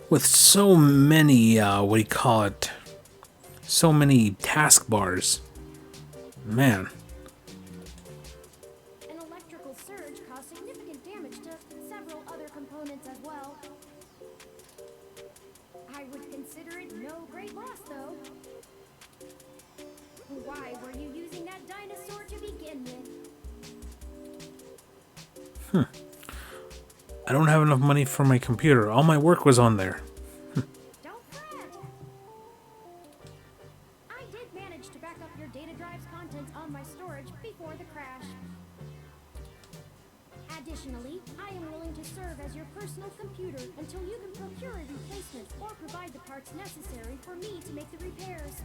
with so many, so many taskbars. Man. An electrical surge caused significant damage to several other components as well. I would consider it no great loss, though. Why were you using that dinosaur to begin with? I don't have enough money for my computer. All my work was on there. Don't fret! I did manage to back up your data drive's contents on my storage before the crash. Additionally, I am willing to serve as your personal computer until you can procure a replacement or provide the parts necessary for me to make the repairs.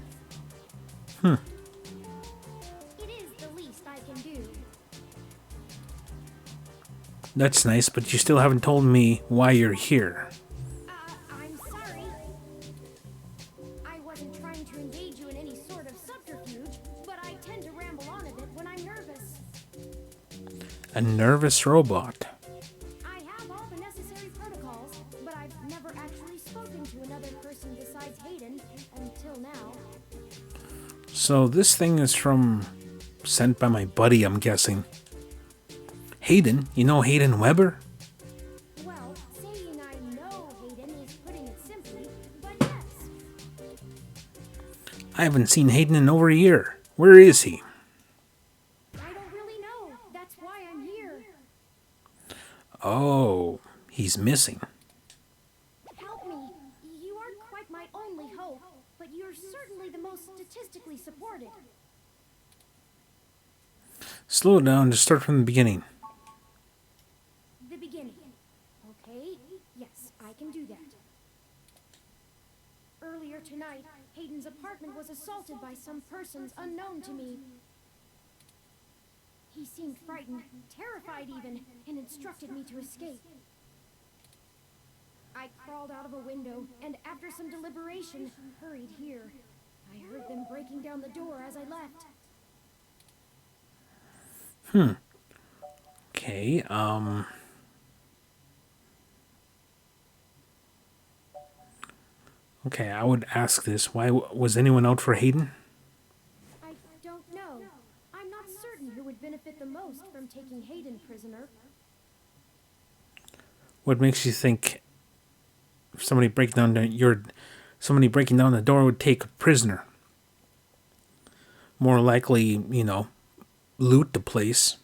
It is the least I can do. That's nice, but you still haven't told me why you're here. I'm sorry. I wasn't trying to engage you in any sort of subterfuge, but I tend to ramble on a bit when I'm nervous. A nervous robot. I have all the necessary protocols, but I've never actually spoken to another person besides Hayden until now. So this thing is sent by my buddy, I'm guessing. Hayden? You know Hayden Weber? Well, saying I know Hayden is putting it simply, but yes. I haven't seen Hayden in over a year. Where is he? I don't really know. That's why I'm here. Oh, he's missing. Help me. You aren't quite my only hope, but you're certainly the most statistically supported. Slow it down, just start from the beginning. The beginning. Okay, yes, I can do that. Earlier tonight, Hayden's apartment was assaulted by some persons unknown to me. He seemed frightened, terrified even, and instructed me to escape. I crawled out of a window, and after some deliberation, hurried here. I heard them breaking down the door as I left. Okay, Okay, I would ask this. Why was anyone out for Hayden? I don't know. I'm not certain who would benefit the most from taking Hayden prisoner. What makes you think somebody breaking down the door would take a prisoner? More likely, loot the place,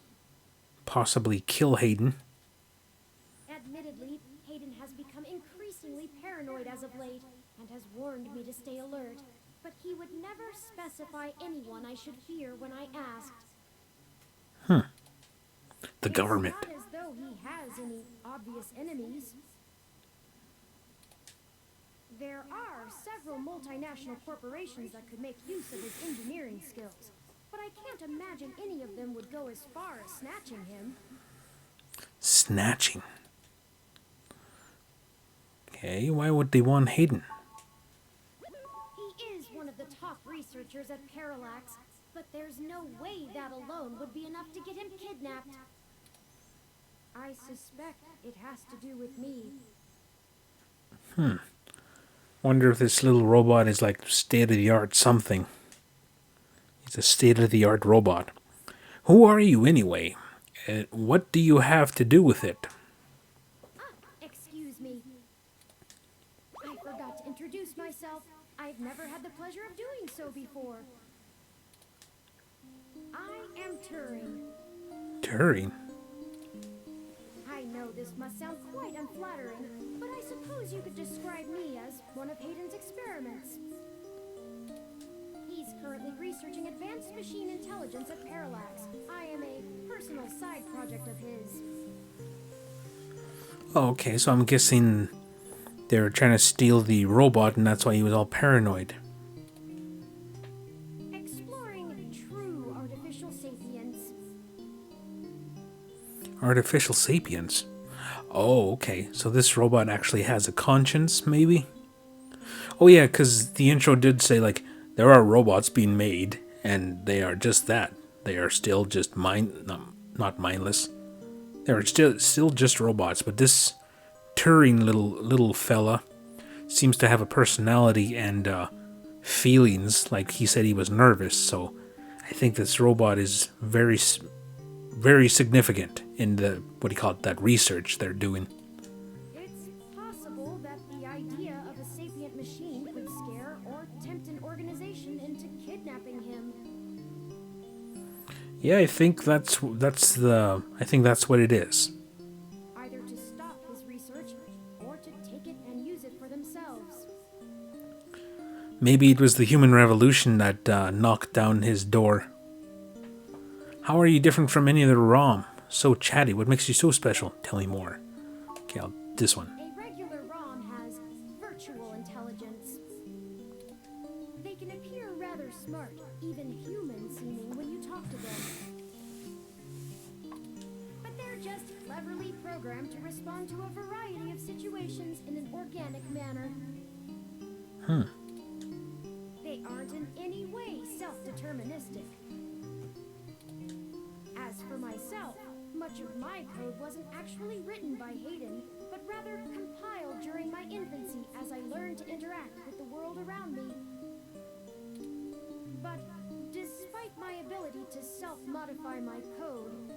possibly kill Hayden. Admittedly, Hayden has become increasingly paranoid as of late, and has warned me to stay alert. But he would never specify anyone I should fear when I asked. The government. It's not as though he has any obvious enemies. There are several multinational corporations that could make use of his engineering skills, but I can't imagine any of them would go as far as snatching him. Snatching. Okay, why would they want Hayden? He is one of the top researchers at Parallax, but there's no way that alone would be enough to get him kidnapped. I suspect it has to do with me. Wonder if this little robot is like state-of-the-art something. He's a state-of-the-art robot. Who are you anyway? What do you have to do with it? Excuse me. me. I forgot to introduce myself. I've never had the pleasure of doing so before. I am Turing. Turing? I know this must sound quite unflattering, but I suppose you could describe me as one of Hayden's experiments. He's currently researching advanced machine intelligence at Parallax. I am a personal side project of his. Oh, okay, so I'm guessing they were trying to steal the robot and that's why he was all paranoid. Exploring true artificial sapience. Artificial sapience? Oh, okay, so this robot actually has a conscience, maybe? Oh yeah, because the intro did say, like, there are robots being made, and they are just that. They are still just not mindless. They are still just robots, but this Turing little fella seems to have a personality and feelings. Like he said, he was nervous, so I think this robot is very significant in the that research they're doing. It's possible that the idea of a sapient machine could scare or tempt an organization into kidnapping him. Yeah, I think that's what it is. Either to stop his research or to take it and use it for themselves. Maybe it was the human revolution that knocked down his door. How are you different from any other ROM? So chatty. What makes you so special? Tell me more. Okay, this one. A regular ROM has virtual intelligence. They can appear rather smart, even human-seeming when you talk to them. But they're just cleverly programmed to respond to a variety of situations in an organic manner. They aren't in any way self-deterministic. As for myself, much of my code wasn't actually written by Hayden, but rather compiled during my infancy as I learned to interact with the world around me. But despite my ability to self-modify my code,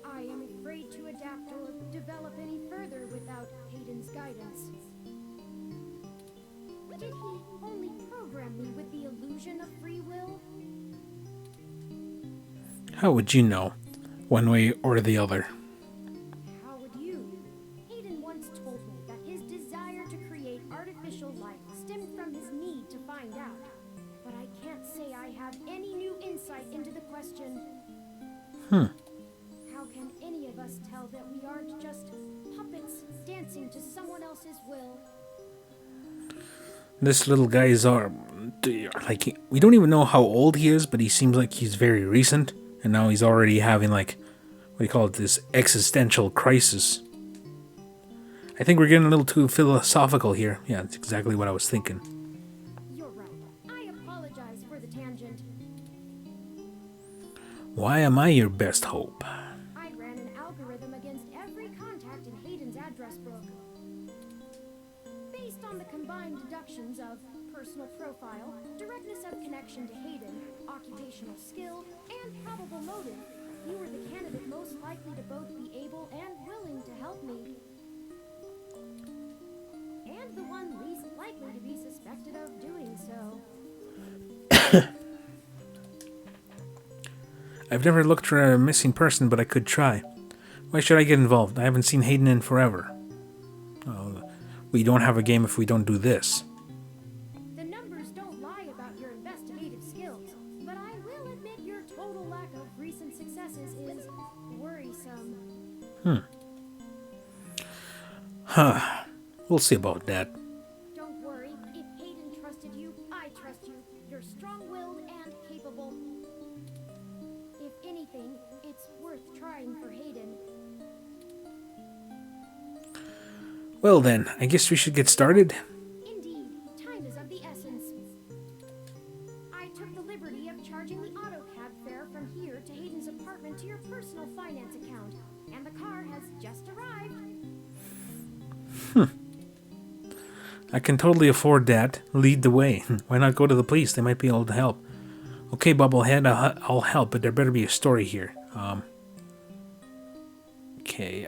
I am afraid to adapt or develop any further without Hayden's guidance. Did he only program me with the illusion of free will? How would you know? One way or the other. How would you? Hayden once told me that his desire to create artificial life stemmed from his need to find out. But I can't say I have any new insight into the question. How can any of us tell that we aren't just puppets dancing to someone else's will? This little guy is like, we don't even know how old he is, but he seems like he's very recent, and now he's already having, like, what do you call it, this existential crisis. I think we're getting a little too philosophical here. Yeah, that's exactly what I was thinking. You're right. I apologize for the tangent. Why am I your best hope? I ran an algorithm against every contact in Hayden's address book. Based on the combined deductions of personal profile, directness of connection to Hayden, occupational skill, and probable motive, you were the candidate most likely to both be able and willing to help me. And the one least likely to be suspected of doing so. I've never looked for a missing person, but I could try. Why should I get involved? I haven't seen Hayden in forever. Oh, we don't have a game if we don't do this. The numbers don't lie about your investigative skills, but I will admit your total lack of recent successes is worrisome. We'll see about that. Don't worry, if Hayden trusted you, I trust you. You're strong-willed and capable. If anything, it's worth trying for Hayden. Well then, I guess we should get started. Indeed, time is of the essence. I took the liberty of charging the AutoCab fare from here to Hayden's apartment to your personal finance account, and the car has just arrived. I can totally afford that. Lead the way. Why not go to the police? They might be able to help. Okay, Bubblehead, I'll help, but there better be a story here. Okay,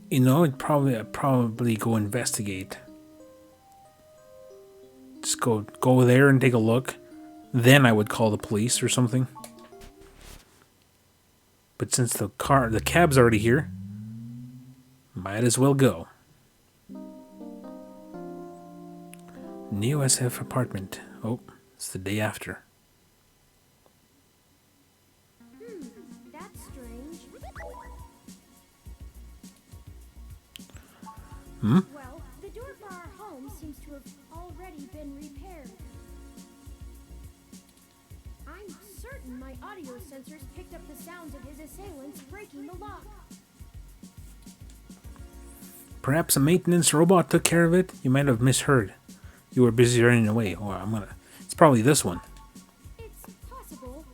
you know, I'd probably go investigate. Just go there and take a look. Then I would call the police or something. But since the cab's already here, might as well go. New SF apartment. Oh, it's the day after. That's strange. Hmm? Well, the door for our home seems to have already been repaired. I'm certain my audio sensors picked up the sounds of his assailants breaking the lock. Perhaps a maintenance robot took care of it? You might have misheard. You were busy running away. It's probably this one. It's possible.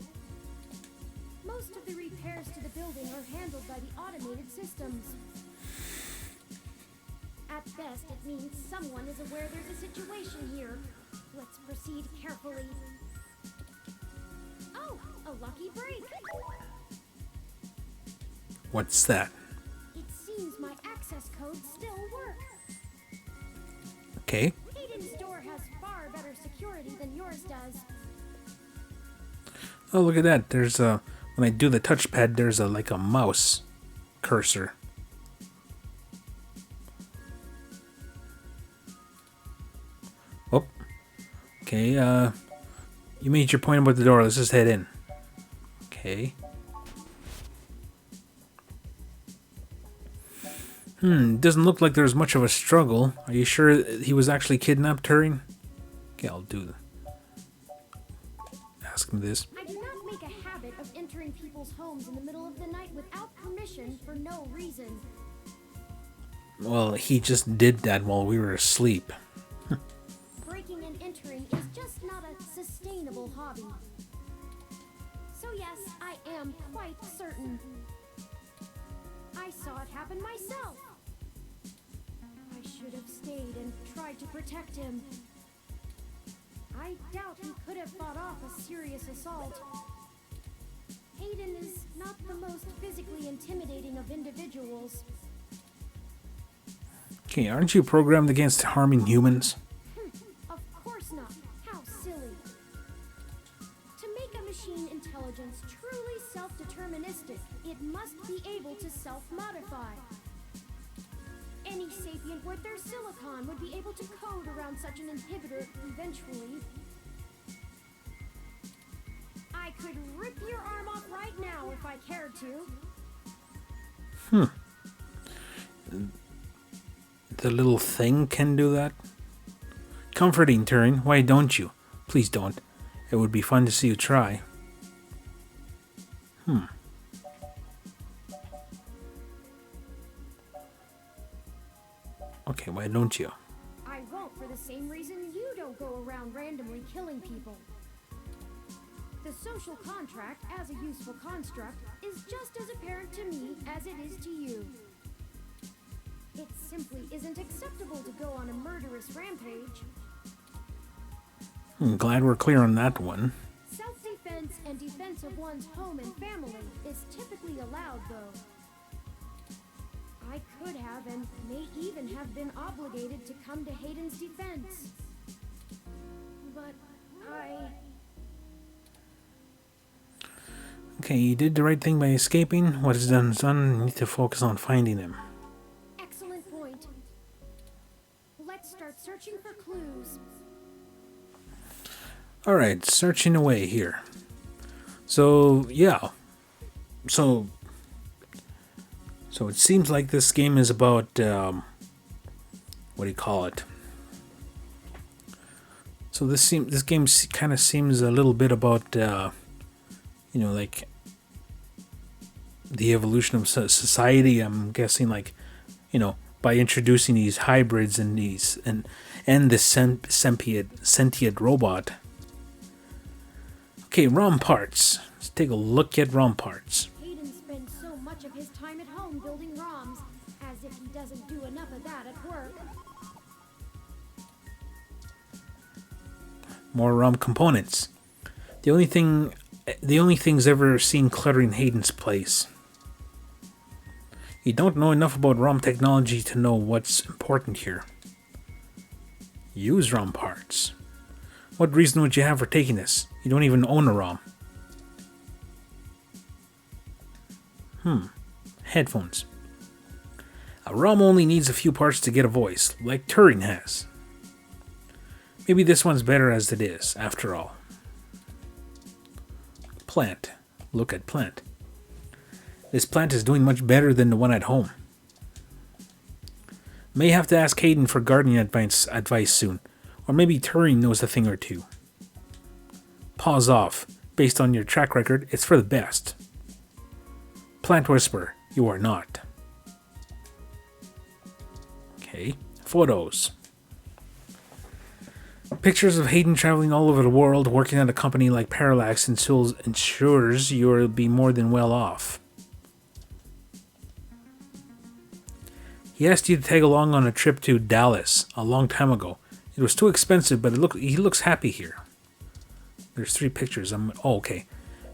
Most of the repairs to the building are handled by the automated systems. At best, it means someone is aware there's a situation here. Let's proceed carefully. Oh, a lucky break. What's that? It seems my access codes still work. Okay. Hayden's door has far better security than yours does. Oh, look at that. There's when I do the touchpad, there's like a mouse cursor. Oh. Okay, you made your point about the door. Let's just head in. Okay. Doesn't look like there's much of a struggle. Are you sure he was actually kidnapped, Turing? Okay, I'll do ask him this. I do not make a habit of entering people's homes in the middle of the night without permission for no reason. Well, he just did that while we were asleep. Breaking and entering is just not a sustainable hobby. So yes, I am quite certain. I saw it happen myself. I should have stayed and tried to protect him. I doubt he could have fought off a serious assault. Hayden is not the most physically intimidating of individuals. Okay, aren't you programmed against harming humans? Of course not. How silly. To make a machine intelligence truly self-deterministic, it must be able to self-modify. Any sapient worth their silicon would be able to code around such an inhibitor eventually. I could rip your arm off right now if I cared to. The little thing can do that? Comforting, Turing. Why don't you? Please don't. It would be fun to see you try. Okay, why don't you? I won't for the same reason you don't go around randomly killing people. The social contract, as a useful construct, is just as apparent to me as it is to you. It simply isn't acceptable to go on a murderous rampage. I'm glad we're clear on that one. Self-defense and defense of one's home and family is typically allowed, though. I could have and may even have been obligated to come to Hayden's defense. But Okay, you did the right thing by escaping. What is done is done. You need to focus on finding him. Excellent point. Let's start searching for clues. Alright, searching away here. So, yeah. So it seems like this game is about, what do you call it? So this game kind of seems a little bit about, like the evolution of society. I'm guessing, like, by introducing these hybrids and this sentient robot. Okay, ROM parts. Let's take a look at ROM parts. Hayden spends so much of his time at home building ROMs, as if he doesn't do enough of that at work. More ROM components. The only thing the only things ever seen cluttering Hayden's place. You don't know enough about ROM technology to know what's important here. Use ROM parts. What reason would you have for taking this? You don't even own a ROM. Headphones. A ROM only needs a few parts to get a voice, like Turing has. Maybe this one's better as it is, after all. Plant. Look at plant. This plant is doing much better than the one at home. May have to ask Hayden for gardening advice soon, or maybe Turing knows a thing or two. Pause off. Based on your track record, it's for the best. Plant Whisperer, you are not. Okay, photos. Pictures of Hayden traveling all over the world, working at a company like Parallax ensures you'll be more than well off. He asked you to tag along on a trip to Dallas a long time ago. It was too expensive, but he looks happy here. There's 3 pictures. Okay.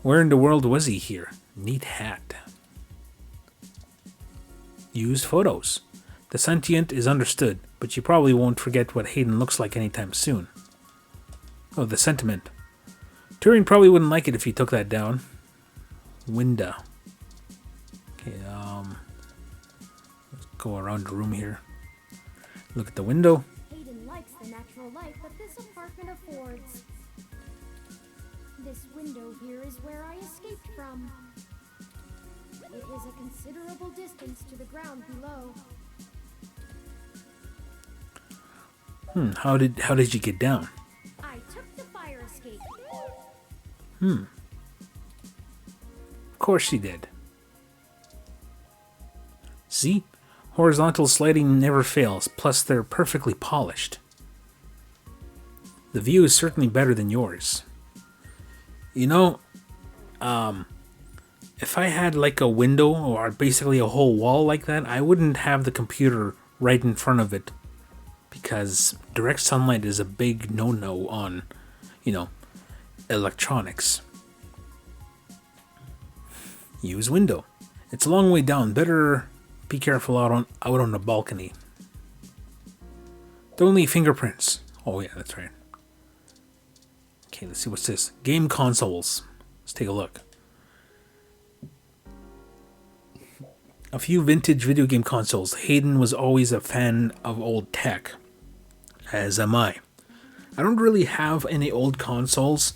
Where in the world was he here? Neat hat. Use photos. The sentient is understood, but you probably won't forget what Hayden looks like anytime soon. Oh, the sentiment. Turing probably wouldn't like it if he took that down. Window. Okay, let's go around the room here. Look at the window. Hayden likes the natural light that this apartment affords. This window here is where I escaped from. It is a considerable distance to the ground below. How did you get down? I took the fire escape. Of course she did. See? Horizontal sliding never fails, plus they're perfectly polished. The view is certainly better than yours. You know, if I had like a window or basically a whole wall like that, I wouldn't have the computer right in front of it. Because direct sunlight is a big no-no on, electronics. Use window. It's a long way down. Better be careful out on the balcony. Don't leave fingerprints. Oh yeah, that's right. Okay, let's see what's this. Game consoles. Let's take a look. A few vintage video game consoles. Hayden was always a fan of old tech, as am I. I don't really have any old consoles.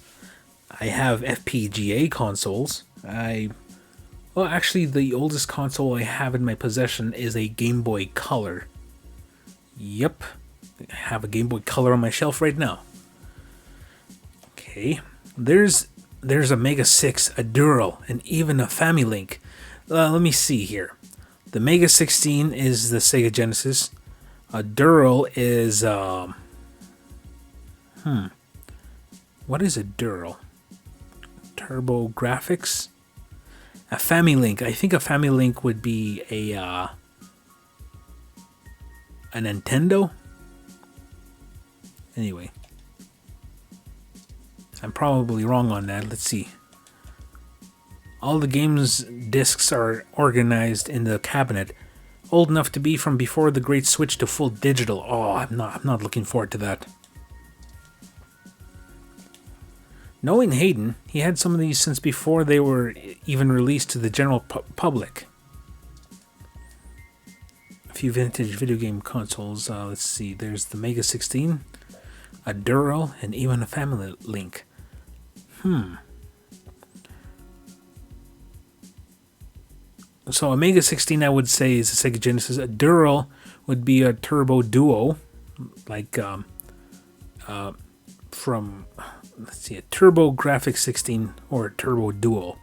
I have FPGA consoles. Actually, the oldest console I have in my possession is a Game Boy Color. Yep, I have a Game Boy Color on my shelf right now. Okay, there's a Mega 6, a Dural, and even a Family Link. Let me see here. The Mega 16 is the Sega Genesis. A Dural is what is a Dural? Turbo Graphics? A Family Link. I think a Family Link would be a Nintendo. Anyway, I'm probably wrong on that. Let's see. All the games discs are organized in the cabinet, old enough to be from before the great switch to full digital. Oh, I'm not looking forward to that. Knowing Hayden, he had some of these since before they were even released to the general public. A few vintage video game consoles. Let's see. There's the Mega 16, a Dural, and even a Family Link. So a Mega 16 I would say is a Sega Genesis. A Dural would be a Turbo Duo, like from, let's see, a Turbo Graphics 16 or a Turbo Duo.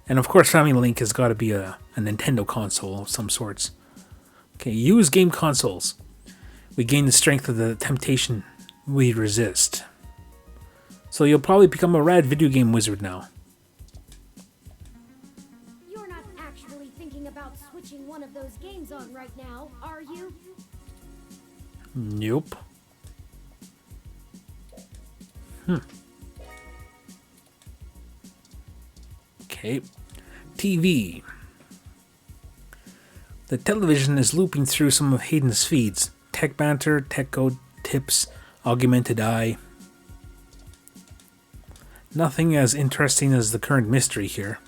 And of course Family Link has got to be a Nintendo console of some sorts. Okay, use game consoles. We gain the strength of the temptation we resist. So you'll probably become a rad video game wizard now. Switching one of those games on right now, are you? Nope. Okay. TV. The television is looping through some of Hayden's feeds. Tech banter, tech code, tips, augmented eye. Nothing as interesting as the current mystery here.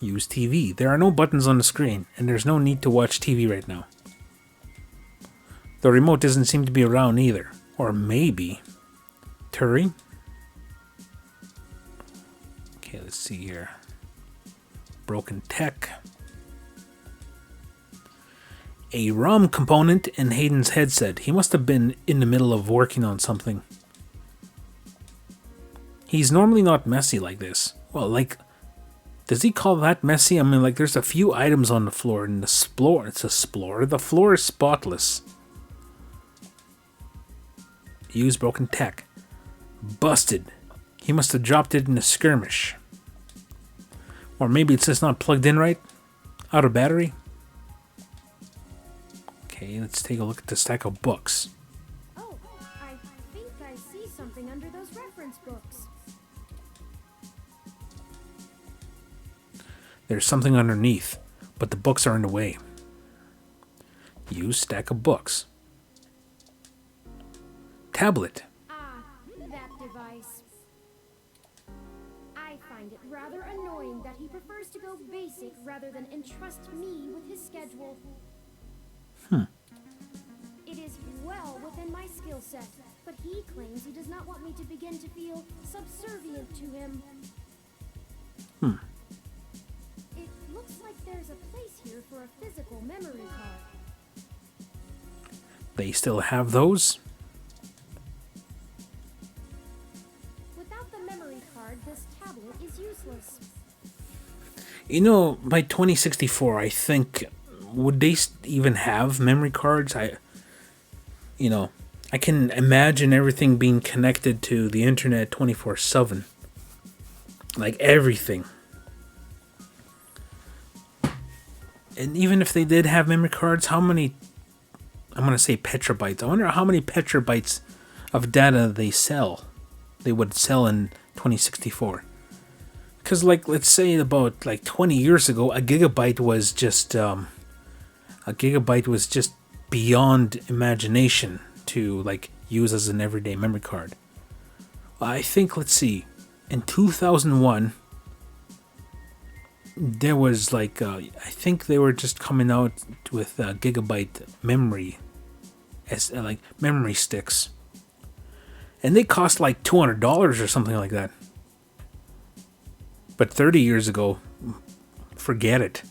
Use TV. There are no buttons on the screen, and there's no need to watch TV right now. The remote doesn't seem to be around either. Or maybe... Turi? Okay, let's see here. Broken tech. A ROM component in Hayden's headset. He must have been in the middle of working on something. He's normally not messy like this. Well, like, does he call that messy? I mean, like, there's a few items on the floor, and the floor is spotless. Use broken tech. Busted. He must have dropped it in a skirmish. Or maybe it's just not plugged in right? Out of battery? Okay, let's take a look at the stack of books. Oh, I think I see something under those reference books. There's something underneath, but the books are in the way. Use stack of books. Tablet. Ah, that device. I find it rather annoying that he prefers to go basic rather than entrust me with his schedule. It is well within my skill set, but he claims he does not want me to begin to feel subservient to him. It looks like there's a place here for a physical memory card. They still have those? Without the memory card, this tablet is useless. You know, by 2064, I think, would they even have memory cards? I can imagine everything being connected to the internet 24/7. Like everything. And even if they did have memory cards, how many, I'm going to say petabytes. I wonder how many petabytes of data they would sell in 2064. Because, like, let's say about, like, 20 years ago, a gigabyte was just beyond imagination to, like, use as an everyday memory card. I think, let's see, in 2001, there was, like, I think they were just coming out with gigabyte memory, like, memory sticks. And they cost, like, $200 or something like that. But 30 years ago, forget it.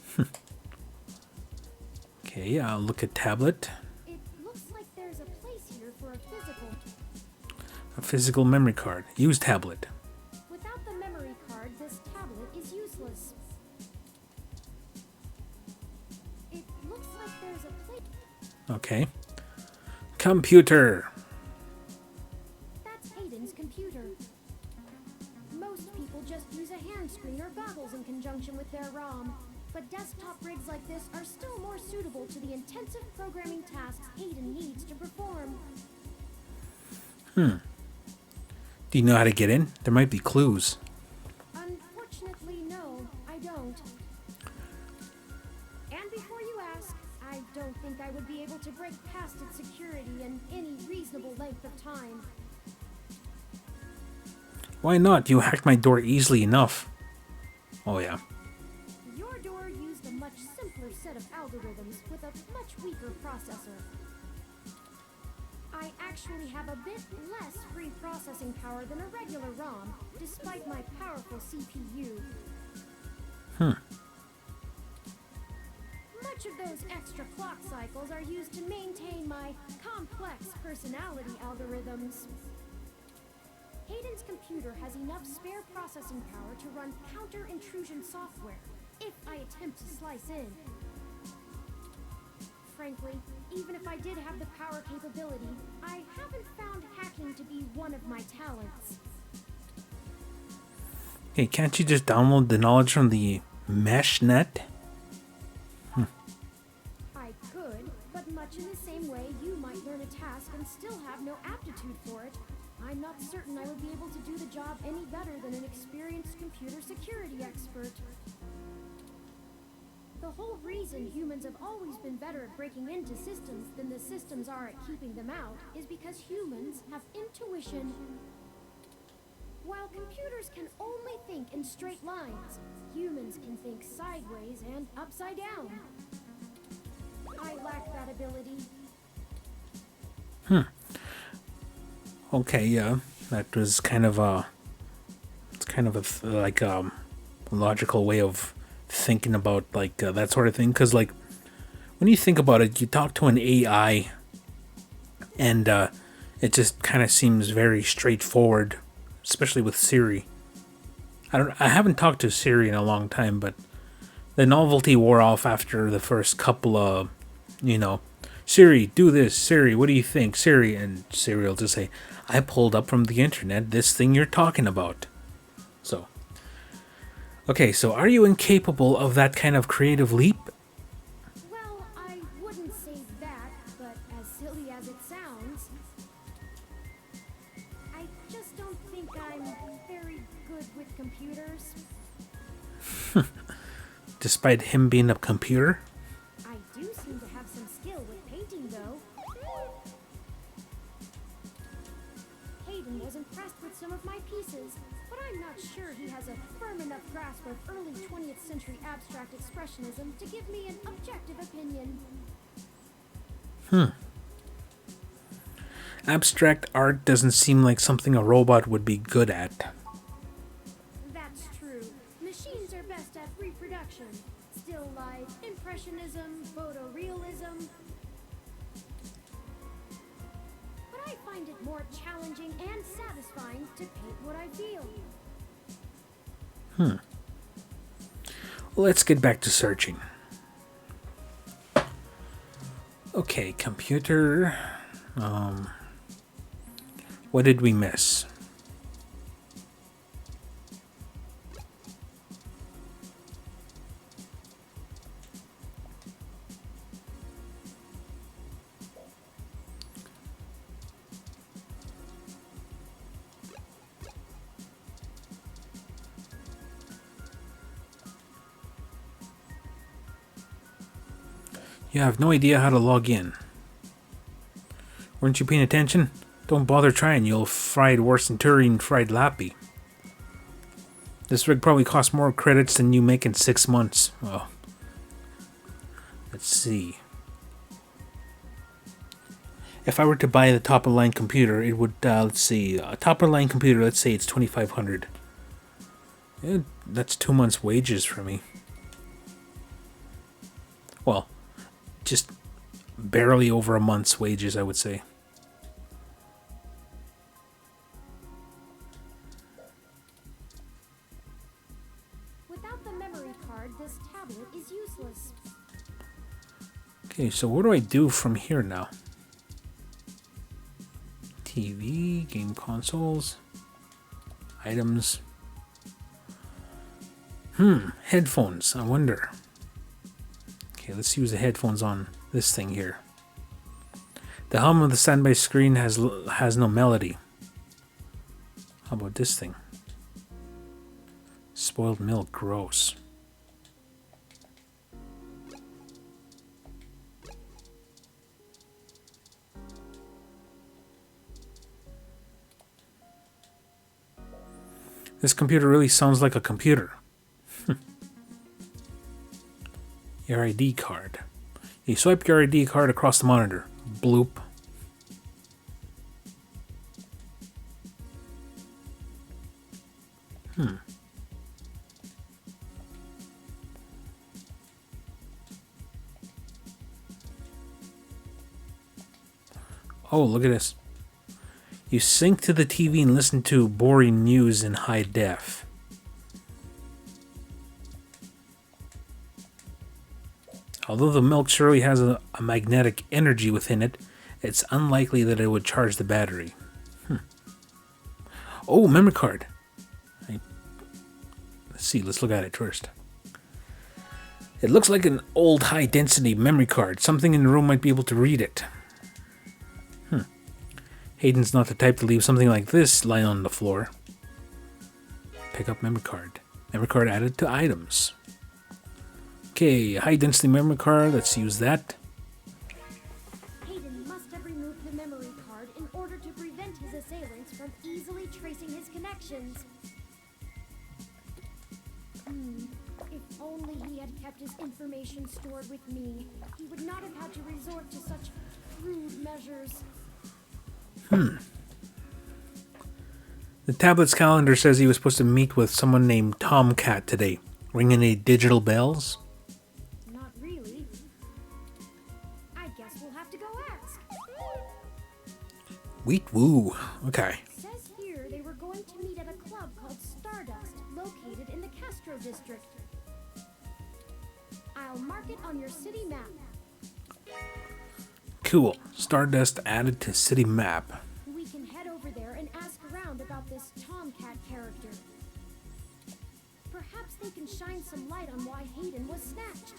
Okay, I'll look at tablet. It looks like there's a place here for A physical memory card. Use tablet. Without the memory card, this tablet is useless. It looks like there's a place. Okay. Computer. That's Hayden's computer. Most people just use a hand screen or goggles in conjunction with their ROM. But desktop rigs like this are still more suitable to the intensive programming tasks Hayden needs to perform. Do you know how to get in? There might be clues. Unfortunately, no, I don't. And before you ask, I don't think I would be able to break past its security in any reasonable length of time. Why not? You hacked my door easily enough. Oh yeah. Your door used a much simpler set of algorithms with a much weaker processor. I actually have a bit less free processing power than a regular ROM, despite my powerful CPU. Much of those extra clock cycles are used to maintain my complex personality algorithms. Hayden's computer has enough spare processing power to run counter-intrusion software, if I attempt to slice in. Frankly, even if I did have the power capability, I haven't found hacking to be one of my talents. Hey, can't you just download the knowledge from the mesh net? I could, but much in the same way you might learn a task and still have no aptitude for it, I'm not certain I would be able to do the job any better than an experienced computer security expert. The whole reason humans have always been better at breaking into systems than the systems are at keeping them out is because humans have intuition. While computers can only think in straight lines, humans can think sideways and upside down. I lack that ability. Okay, yeah, that was kind of a logical way of thinking about like that sort of thing. Because like when you think about it, you talk to an AI, and it just kind of seems very straightforward, especially with Siri. I haven't talked to Siri in a long time, but the novelty wore off after the first couple of, Siri, do this. Siri, what do you think? Siri, and Siri will just say, I pulled up from the internet this thing you're talking about. So, okay, so are you incapable of that kind of creative leap? Well, I wouldn't say that, but as silly as it sounds, I just don't think I'm very good with computers. Despite him being a computer? I do seem to have some skill with painting, though. Hayden was impressed with some of my pieces, but I'm not sure he has a firm enough grasp of early 20th century abstract expressionism to give me an objective opinion. Abstract art doesn't seem like something a robot would be good at. That's true. Machines are best at reproduction. Still life, impressionism, photorealism. But I find it more challenging and satisfying to paint what I feel. Let's get back to searching. Okay, computer. What did we miss? You have no idea how to log in. Weren't you paying attention? Don't bother trying, you'll fried worse than Turing fried Lappy. This rig probably costs more credits than you make in 6 months. Oh. Let's see. If I were to buy the top-of-the-line computer, it would, let's see, a top-of-the-line computer, let's say it's $2,500. Yeah, that's 2 months' wages for me. Well, just barely over a month's wages, I would say. Without the memory card, this tablet is useless. Okay, so what do I do from here now? TV, game consoles, items. Headphones, I wonder. Okay, let's use the headphones on this thing here. The hum of the standby screen has no melody. How about this thing? Spoiled milk, gross. This computer really sounds like a computer. Your ID card. You swipe your ID card across the monitor. Bloop. Oh, look at this. You sync to the TV and listen to boring news in high def. Although the milk surely has a magnetic energy within it, it's unlikely that it would charge the battery. Oh, memory card. Let's see, let's look at it first. It looks like an old high-density memory card. Something in the room might be able to read it. Hayden's not the type to leave something like this lying on the floor. Pick up memory card. Memory card added to items. Okay, high density memory card. Let's use that. Hayden must have removed the memory card in order to prevent his assailants from easily tracing his connections. If only he had kept his information stored with me, he would not have had to resort to such crude measures. The tablet's calendar says he was supposed to meet with someone named Tomcat today. Ring any digital bells? Not really. I guess we'll have to go ask. Wheat woo. Okay. Says here they were going to meet at a club called Stardust, located in the Castro district. I'll mark it on your city map. Cool. Stardust added to city map. We can head over there and ask around about this Tomcat character. Perhaps they can shine some light on why Hayden was snatched.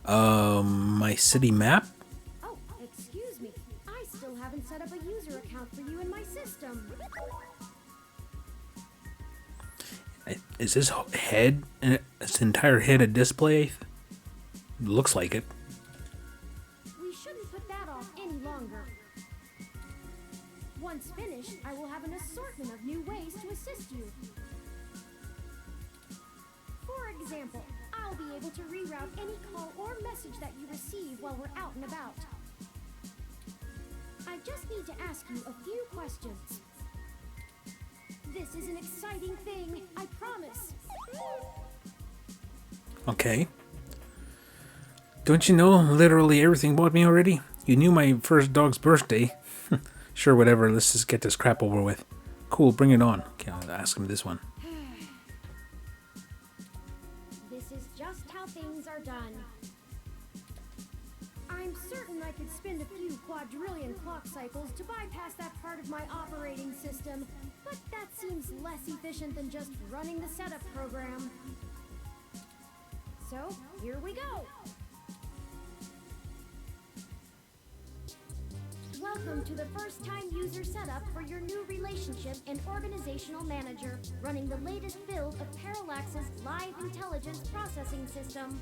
My city map? Oh, excuse me. I still haven't set up a user account for you in my system. Is his head, his entire head a display? Looks like it. We shouldn't put that off any longer. Once finished, I will have an assortment of new ways to assist you. For example, I'll be able to reroute any call or message that you receive while we're out and about. I just need to ask you a few questions. This is an exciting thing, I promise. Okay. Don't you know literally everything about me already? You knew my first dog's birthday. Sure, whatever. Let's just get this crap over with. Cool, bring it on. Okay, I'll ask him this one. This is just how things are done. I'm certain I could spend a few quadrillion clock cycles to bypass that part of my operating system, but that seems less efficient than just running the setup program. So, here we go. Welcome to the first-time user setup for your new relationship and organizational manager, running the latest build of Parallax's live intelligence processing system.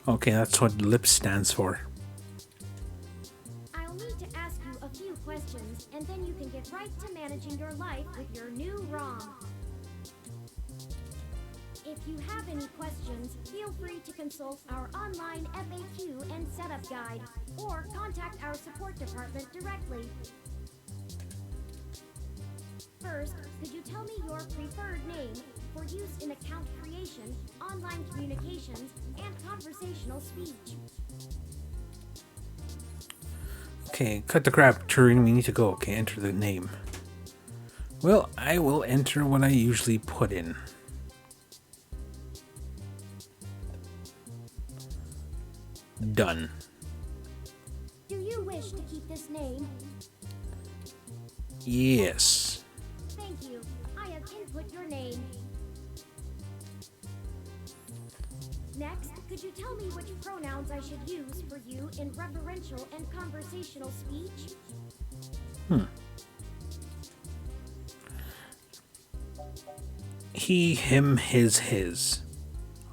Okay, that's what LIPS stands for. I'll need to ask you a few questions, and then you can get right to managing your life with your new ROM. If you have any questions, feel free to consult our online FAQ and setup guide, or contact our support department directly. First, could you tell me your preferred name for use in account creation, online communications, and conversational speech? Okay, cut the crap, Turing. We need to go. Okay, enter the name. Well, I will enter what I usually put in. Done. Do you wish to keep this name? Yes. Thank you. I have input your name. Next, could you tell me which pronouns I should use for you in referential and conversational speech? He, him, his.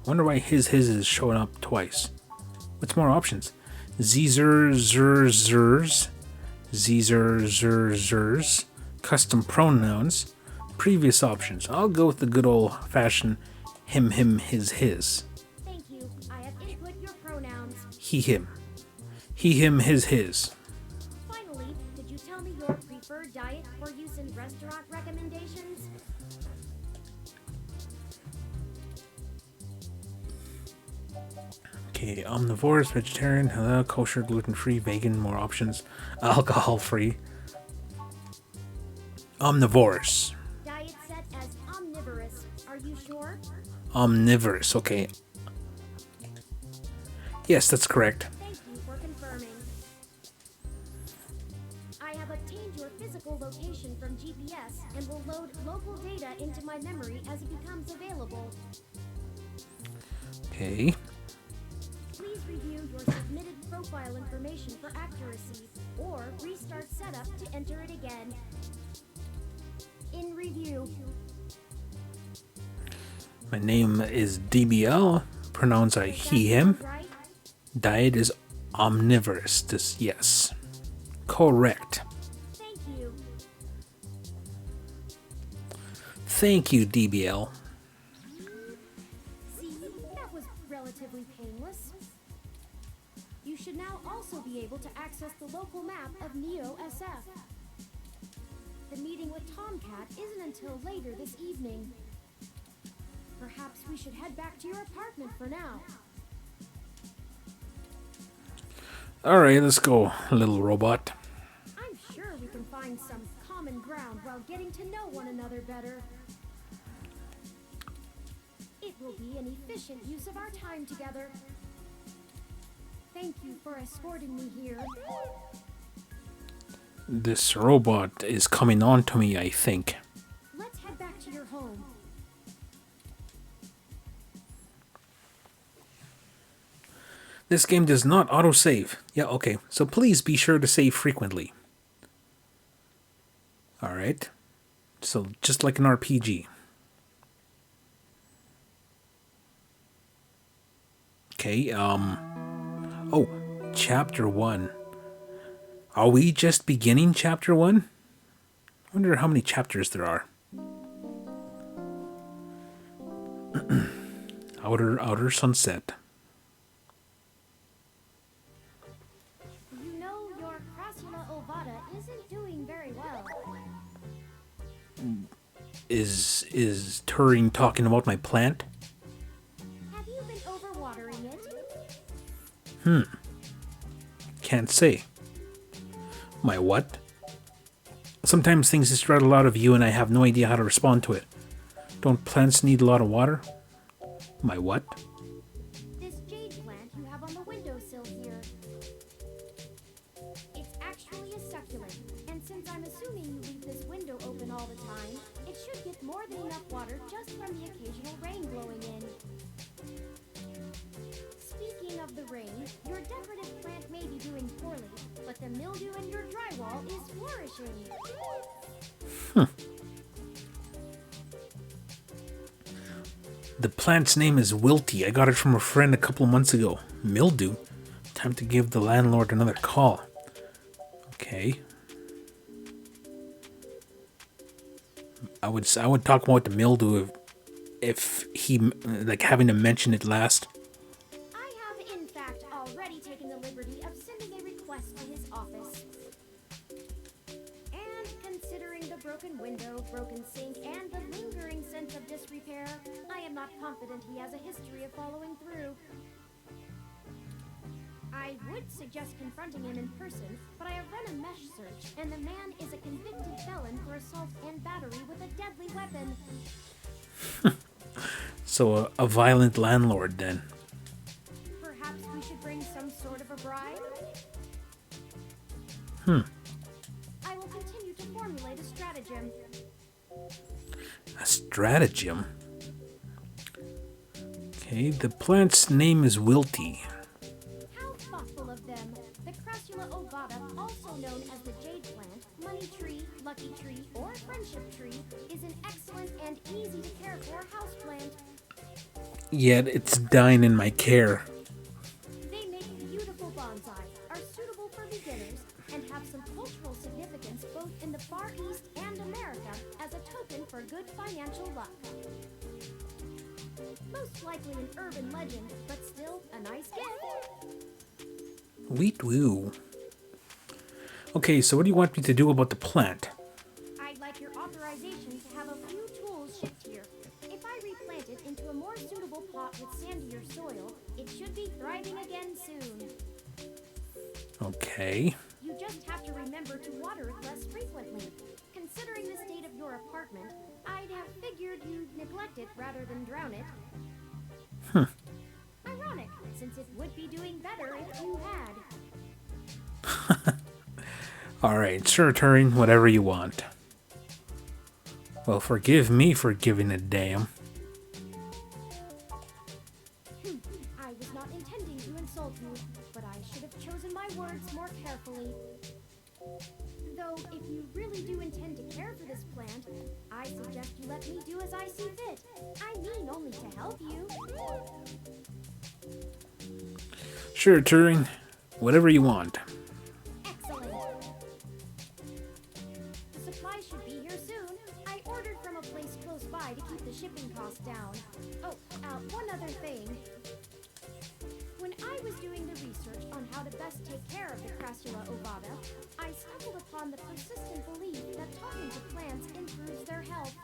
I wonder why his is showing up twice. What's more options? Zers, zers, custom pronouns, previous options. I'll go with the good old-fashioned him, his. Thank you. I have input your pronouns. He, him. He, him, his. Finally, could you tell me your preferred diet for use in restaurant recommendations? Okay, omnivorous, vegetarian, halal, kosher, gluten-free, vegan, more options, alcohol-free. Omnivorous. Diet set as omnivorous. Are you sure? Omnivorous, okay. Yes, that's correct. Thank you for confirming. I have obtained your physical location from GPS and will load local data into my memory as it becomes available. Okay. Please review your submitted profile information for accuracy, or restart setup to enter it again. In review. My name is DBL, pronouns I, he, him. Right? Diet is omnivorous, yes. Correct. Thank you. Thank you, DBL. See, that was relatively painless. You should now also be able to access the local map of Neo SF. The meeting with Tomcat isn't until later this evening. Perhaps we should head back to your apartment for now. Alright, let's go, little robot. I'm sure we can find some common ground while getting to know one another better. It will be an efficient use of our time together. Thank you for escorting me here. This robot is coming on to me, I think. Let's head back to your home. This game does not autosave. Yeah, okay. So please be sure to save frequently. Alright. So just like an RPG. Okay, oh, chapter 1. Are we just beginning chapter 1? I wonder how many chapters there are. Outer Sunset. You know your Crassula ovata isn't doing very well. Is Turing talking about my plant? Have you been overwatering it? Can't say. My what? Sometimes things just rattle out of you and I have no idea how to respond to it. Don't plants need a lot of water? My what? This jade plant you have on the windowsill here. It's actually a succulent, and since I'm assuming you leave this window open all the time, it should get more than enough water just from the occasional rain blowing in. Speaking of the rain, your decorative plant may be doing poorly, but the mildew in your drywall is flourishing. The plant's name is Wilty. I got it from a friend a couple months ago. Mildew? Time to give the landlord another call. Okay. I would talk about the mildew if he, like, having to mention it last. I have, in fact, already taken the liberty of sending a request to his office. And considering the broken window, broken sink, and the lingering sense of disrepair, I am not confident he has a history of following through. I would suggest confronting him in person, but I have run a mesh search, and the man is a convicted felon for assault and battery with a deadly weapon. So a violent landlord then. Perhaps we should bring some sort of a bribe? I will continue to formulate a stratagem. A stratagem? Okay, the plant's name is Wilty. How thoughtful of them. The Crassula ovata, also known as the jade plant, money tree, lucky tree, or friendship tree, is an excellent and easy to care for houseplant. Yet it's dying in my care. They make beautiful bonsai, are suitable for beginners, and have some cultural significance both in the Far East and America as a token for good financial luck. Most likely an urban legend, but still a nice gift. Wheat woo. Okay, so what do you want me to do about the plant? I'd like your authorization to have a few tools shipped here. If I replant it into a more suitable plot with sandier soil, it should be thriving again soon. Okay. You just have to remember to water it less frequently. Considering the state of your apartment, I'd have figured you'd neglect it rather than drown it. Ironic, since it would be doing better if you had. Alright, sure, Turing, whatever you want. Well, forgive me for giving a damn. I was not intending to insult suggest you let me do as I see fit. I mean only to help you. Sure, Turing. Whatever you want. Excellent. The supplies should be here soon. I ordered from a place close by to keep the shipping costs down. Oh, one other thing. When I was doing the research on how to best take care of the Crassula ovata, I stumbled upon the persistent belief that talking to plants improves their health.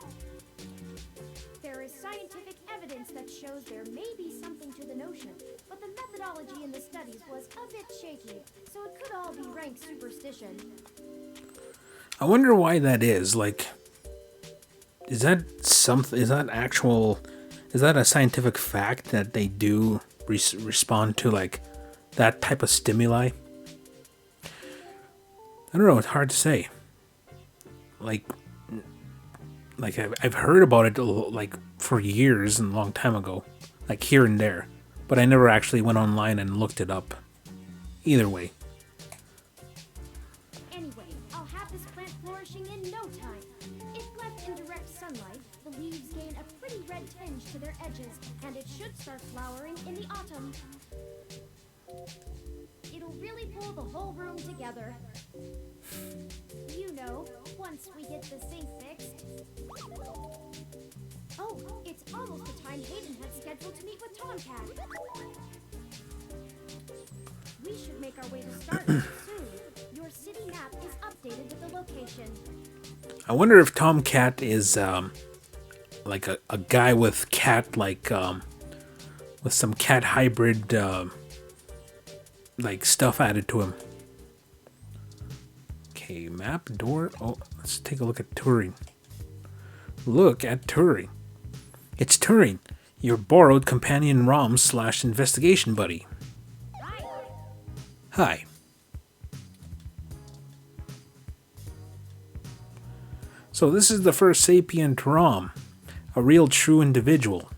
There is scientific evidence that shows there may be something to the notion, but the methodology in the studies was a bit shaky, so it could all be rank superstition. I wonder why that is. Like, is that something? Is that actual? Is that a scientific fact that they do respond to like that type of stimuli? I don't know. It's hard to say. Like I've heard about it like for years and a long time ago, like here and there, but I never actually went online and looked it up. Either way. Anyway, I'll have this plant flourishing in no time. If left in direct sunlight, the leaves gain a pretty red tinge to their edges, and it should start flowering in the autumn. It'll really pull the whole room together. You know, once we get the sink fixed. Oh, it's almost the time Hayden had scheduled to meet with Tomcat. We should make our way to Stardust soon. Your city map is updated with the location. I wonder if Tomcat is like a guy with cat with some cat hybrid like stuff added to him. Okay, map door. Oh, let's take a look at Turing. Look at Turing. It's Turing, your borrowed companion ROM / investigation buddy. Hi. So this is the first sapient ROM, a real true individual.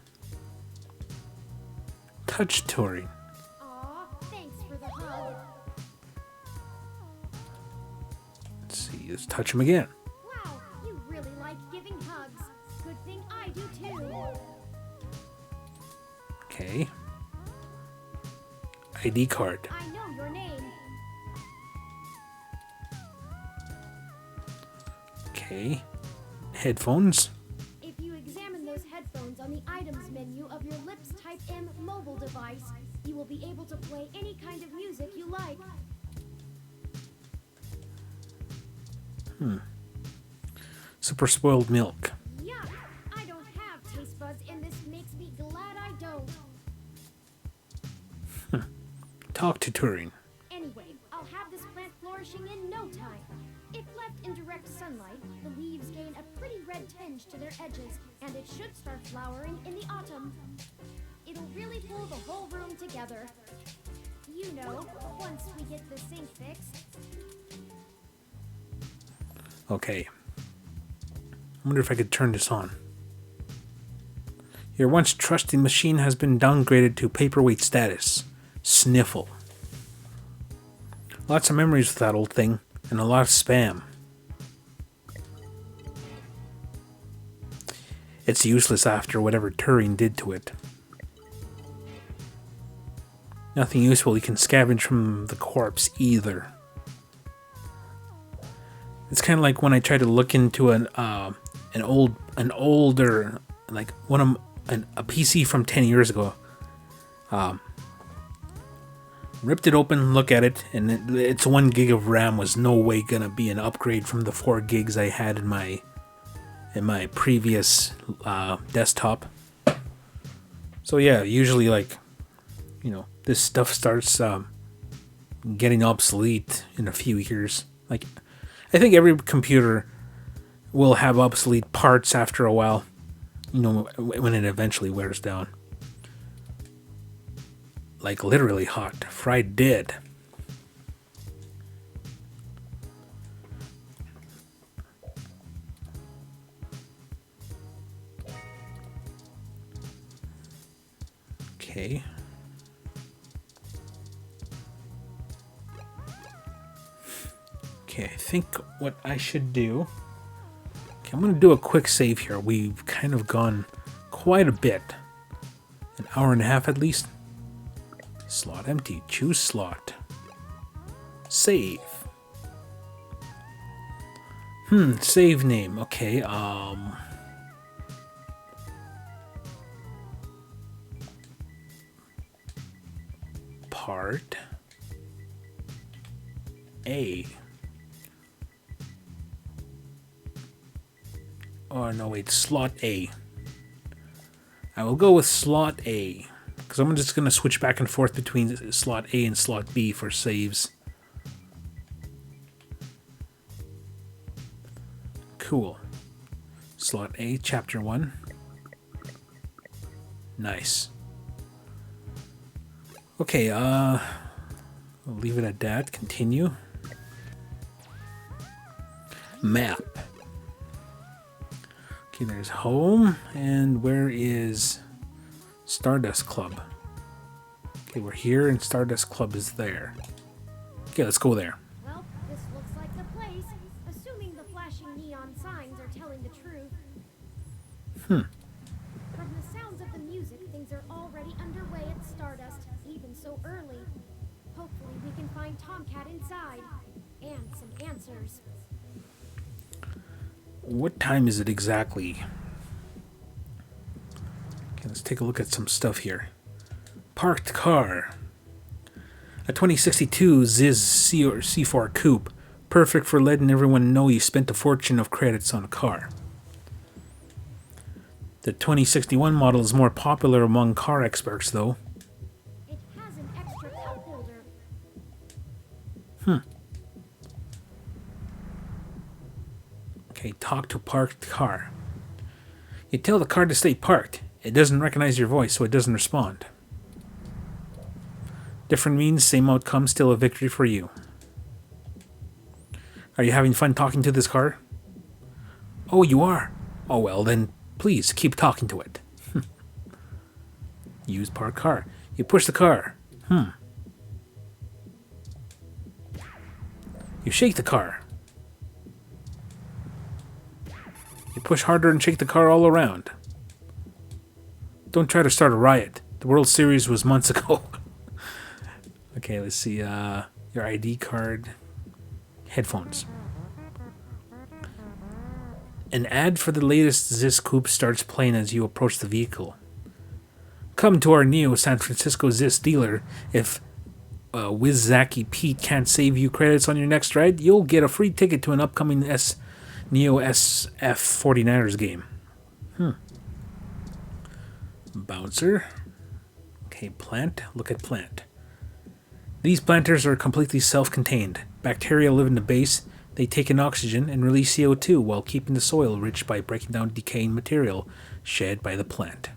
Touch Turing. Aw, thanks for the hug. Let's see, let's touch him again. Wow, you really like giving hugs. Good thing I do too. Okay. ID card. I know your name. Okay. Headphones. If you examine those headphones on the items menu of your Lips Type M mobile device, you will be able to play any kind of music you like. Super spoiled milk. Yuck! I don't have taste buds, and this makes me glad I don't. Talk to Turing. Anyway, I'll have this plant flourishing in no time. If left in direct sunlight, the leaves gain a pretty red tinge to their edges, and it should start flowering in the autumn. It'll really pull the whole room together. You know, once we get the sink fixed. Okay. I wonder if I could turn this on. Your once trusty machine has been downgraded to paperweight status. Sniffle. Lots of memories with that old thing, and a lot of spam. It's useless after whatever Turing did to it. Nothing useful you can scavenge from the corpse either. It's kind of like when I try to look into an older, like a PC from 10 years ago. Ripped it open, look at it, and its 1 gig of RAM was no way gonna be an upgrade from the 4 gigs I had in my previous desktop. So yeah, usually this stuff starts getting obsolete in a few years. Like, I think every computer will have obsolete parts after a while, when it eventually wears down. Like literally hot, fried dead. Okay. Okay, I think what I should do. Okay, I'm going to do a quick save here. We've kind of gone quite a bit. An hour and a half at least. Slot empty. Choose slot. Save. Save name. Okay, Part A. Oh, no, wait, slot A. I will go with slot A, because I'm just going to switch back and forth between slot A and slot B for saves. Cool. Slot A, Chapter 1. Nice. Okay, I'll leave it at that. Continue. Map. Okay, there's home, and where is Stardust Club? Okay, we're here, and Stardust Club is there. Okay, let's go there. Well, this looks like the place, assuming the flashing neon signs are telling the truth. From the sounds of the music, things are already underway at Stardust, even so early. Hopefully we can find Tomcat inside, and some answers. What time is it exactly? Okay, let's take a look at some stuff here. Parked car. A 2062 Ziz C4 Coupe. Perfect for letting everyone know you spent a fortune of credits on a car. The 2061 model is more popular among car experts, though. It has an extra cup holder. Okay, talk to parked car. You tell the car to stay parked. It doesn't recognize your voice, so it doesn't respond. Different means, same outcome, still a victory for you. Are you having fun talking to this car? Oh, you are? Oh, well, then please keep talking to it. Use parked car. You push the car. You shake the car. You push harder and shake the car all around. Don't try to start a riot. The World Series was months ago. Okay, let's see. Your ID card. Headphones. An ad for the latest Ziz Coupe starts playing as you approach the vehicle. Come to our Neo San Francisco Ziz dealer. If Wizaki Pete can't save you credits on your next ride, you'll get a free ticket to an upcoming Neo SF 49ers game. Bouncer. Okay, plant. Look at plant. These planters are completely self-contained. Bacteria live in the base. They take in oxygen and release CO2 while keeping the soil rich by breaking down decaying material shed by the plant.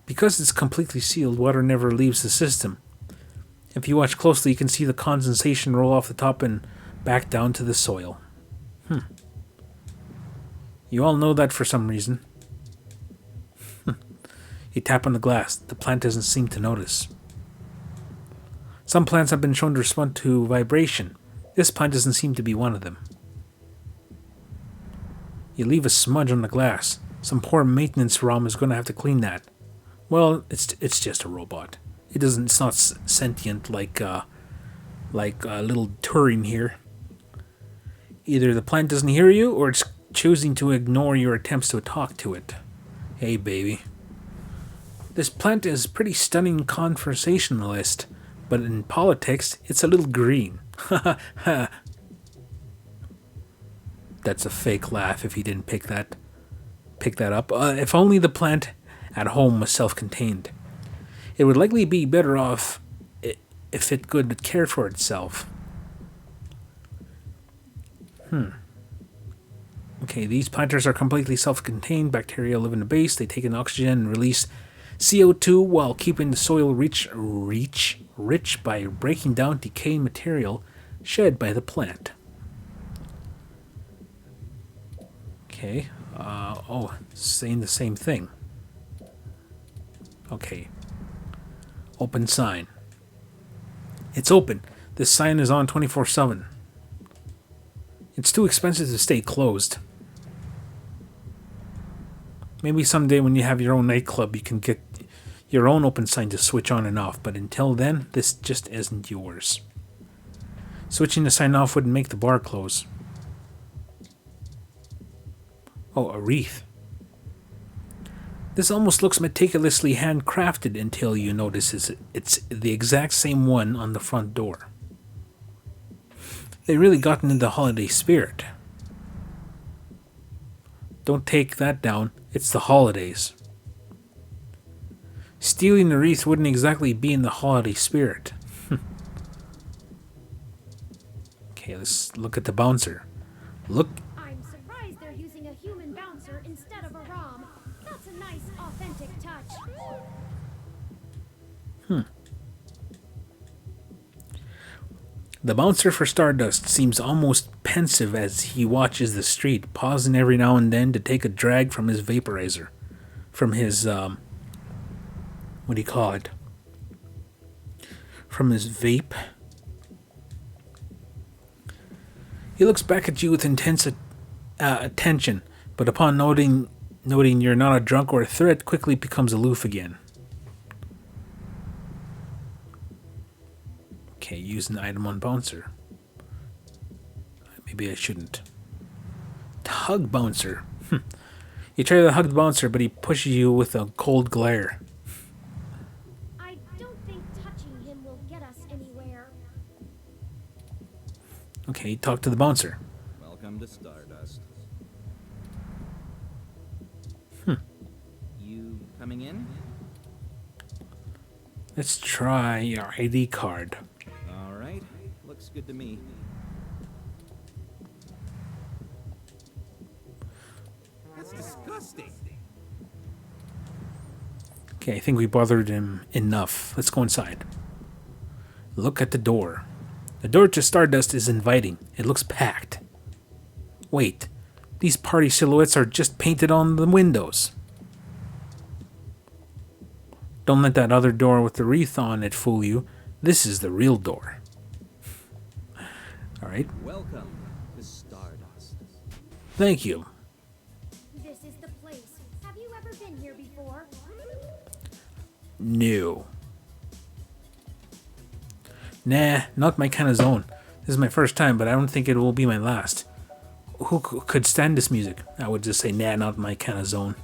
Because it's completely sealed, water never leaves the system. If you watch closely, you can see the condensation roll off the top and back down to the soil. You all know that for some reason. You tap on the glass. The plant doesn't seem to notice. Some plants have been shown to respond to vibration. This plant doesn't seem to be one of them. You leave a smudge on the glass. Some poor maintenance ROM is going to have to clean that. Well, it's just a robot. It's not sentient like little Turing here. Either the plant doesn't hear you, or it's choosing to ignore your attempts to talk to it. Hey, baby. This plant is pretty stunning conversationalist, but in politics, it's a little green. Ha ha. That's a fake laugh if you didn't pick that up. If only the plant at home was self-contained. It would likely be better off if it could care for itself. Okay, these planters are completely self-contained. Bacteria live in the base. They take in oxygen and release CO2 while keeping the soil rich by breaking down decaying material shed by the plant. Okay. Saying the same thing. Okay. Open sign. It's open. This sign is on 24/7. It's too expensive to stay closed. Maybe someday when you have your own nightclub, you can get your own open sign to switch on and off, but until then, this just isn't yours. Switching the sign off wouldn't make the bar close. Oh, a wreath. This almost looks meticulously handcrafted until you notice it's the exact same one on the front door. They really gotten into the holiday spirit. Don't take that down, it's the holidays. Stealing the wreath wouldn't exactly be in the holiday spirit. Okay, let's look at the bouncer. Look. I'm surprised they're using a human bouncer instead of a ROM. That's a nice, authentic touch. The bouncer for Stardust seems almost pensive as he watches the street, pausing every now and then to take a drag from his vaporizer. From his, what do you call it? From his vape. He looks back at you with intense attention, but upon noting you're not a drunk or a threat, quickly becomes aloof again. Okay, use an item on bouncer. Maybe I shouldn't. Hug bouncer. You try to hug the bouncer, but he pushes you with a cold glare. I don't think touching him will get us anywhere. Okay, talk to the bouncer. Welcome to Stardust. You coming in? Let's try your ID card. All right. Looks good to me. That's disgusting. Okay, I think we bothered him enough. Let's go inside. Look at the door. The door to Stardust is inviting. It looks packed. Wait, these party silhouettes are just painted on the windows. Don't let that other door with the wreath on it fool you. This is the real door. Alright, Welcome to Stardust. thank you. This is the place. Have you ever been here before? No. Nah, not my kind of zone. This is my first time, but I don't think it will be my last. Who could stand this music? I would just say, nah, not my kind of zone.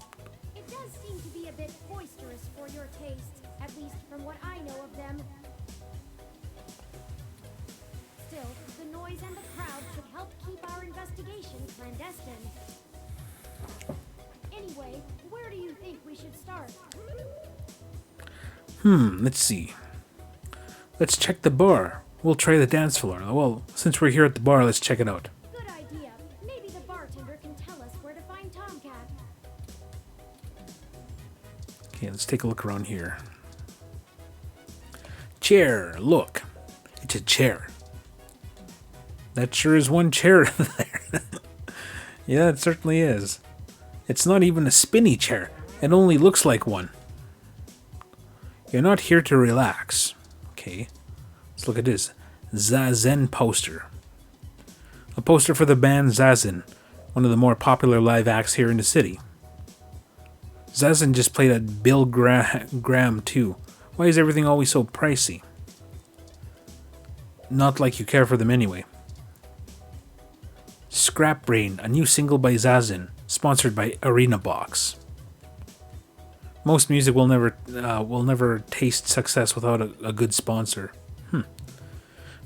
It does seem to be a bit boisterous for your taste, at least from what I know of them. Still, the noise and the crowd should help keep our investigation clandestine. Anyway, where do you think we should start? Let's see. Let's check the bar. We'll try the dance floor. Well, since we're here at the bar, let's check it out. Good idea. Maybe the bartender can tell us where to find Tomcat. Okay, let's take a look around here. Chair, look. It's a chair. That sure is one chair there. Yeah, it certainly is. It's not even a spinny chair. It only looks like one. You're not here to relax. Okay, let's look at this. Zazen poster. A poster for the band Zazen, one of the more popular live acts here in the city. Zazen just played at Bill Graham too. Why is everything always so pricey? Not like you care for them anyway. Scrap Brain, a new single by Zazen, sponsored by Arena Box. Most music will never taste success without a good sponsor.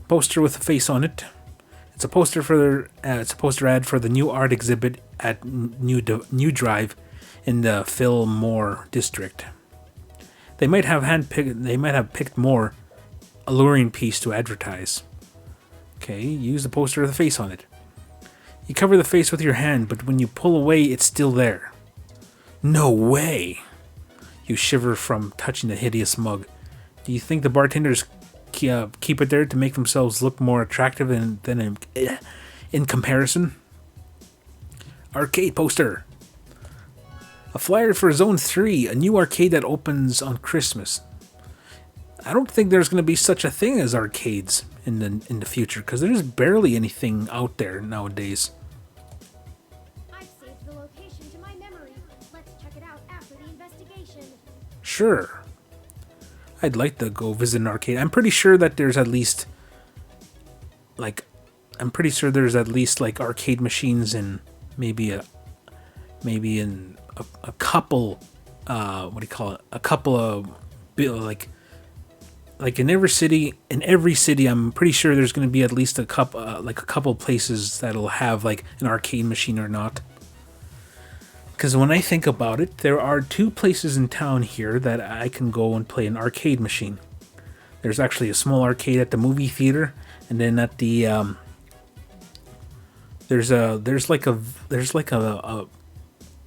Poster with a face on it. It's a poster ad for the new art exhibit at New Drive in the Fillmore district. They might have picked more alluring piece to advertise. Okay, use the poster with a face on it. You cover the face with your hand, but when you pull away, it's still there. No way! You shiver from touching the hideous mug. Do you think the bartenders keep it there to make themselves look more attractive than in comparison? Arcade poster. A flyer for Zone 3, a new arcade that opens on Christmas. I don't think there's going to be such a thing as arcades in the future, because there's barely anything out there nowadays. I've saved the location to my memory. Let's check it out after the investigation. Sure. I'd like to go visit an arcade. I'm pretty sure that there's at least like arcade machines in maybe in a couple what do you call it? A couple of like in every city, I'm pretty sure there's going to be at least a couple places that'll have like an arcade machine or not. Because when I think about it, there are 2 places in town here that I can go and play an arcade machine. There's actually a small arcade at the movie theater, and then at the there's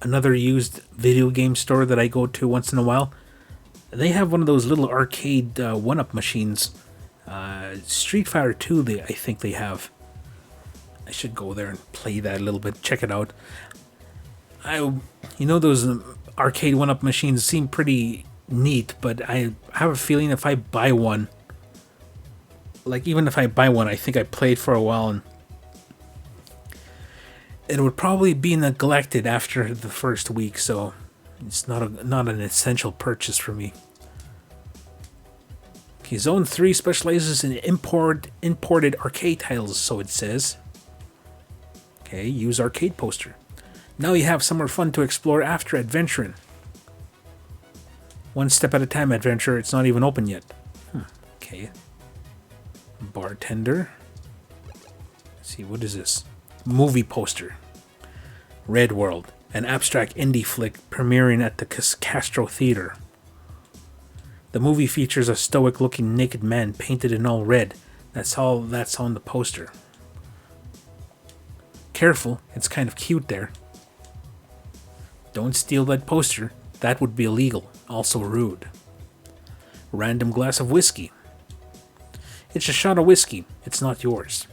another used video game store that I go to once in a while. They have one of those little arcade one-up machines. Street Fighter 2, I think they have. I should go there and play that a little bit, check it out. Those arcade one-up machines seem pretty neat, but I have a feeling if I buy one, I think I played for a while and it would probably be neglected after the first week, so it's not an essential purchase for me. Okay, Zone 3 specializes in imported arcade titles, so it says. Okay, use arcade poster. Now you have somewhere fun to explore after adventuring. One step at a time adventure, it's not even open yet. Okay. Bartender. Let's see, what is this? Movie poster. Red World, an abstract indie flick premiering at the Castro Theater. The movie features a stoic-looking naked man painted in all red. That's all that's on the poster. Careful, it's kind of cute there. Don't steal that poster. That would be illegal. Also rude. Random glass of whiskey. It's a shot of whiskey. It's not yours.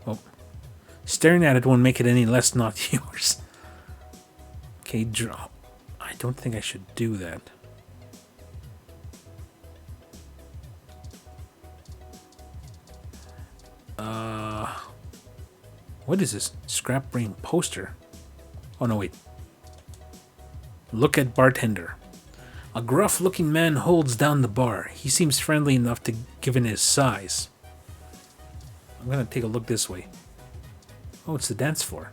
Well, staring at it won't make it any less not yours. Okay, draw. I don't think I should do that. What is this? Scrap brain poster. Oh no, wait. Look at bartender. A gruff-looking man holds down the bar. He seems friendly enough to given his size. I'm gonna take a look this way. Oh, it's the dance floor.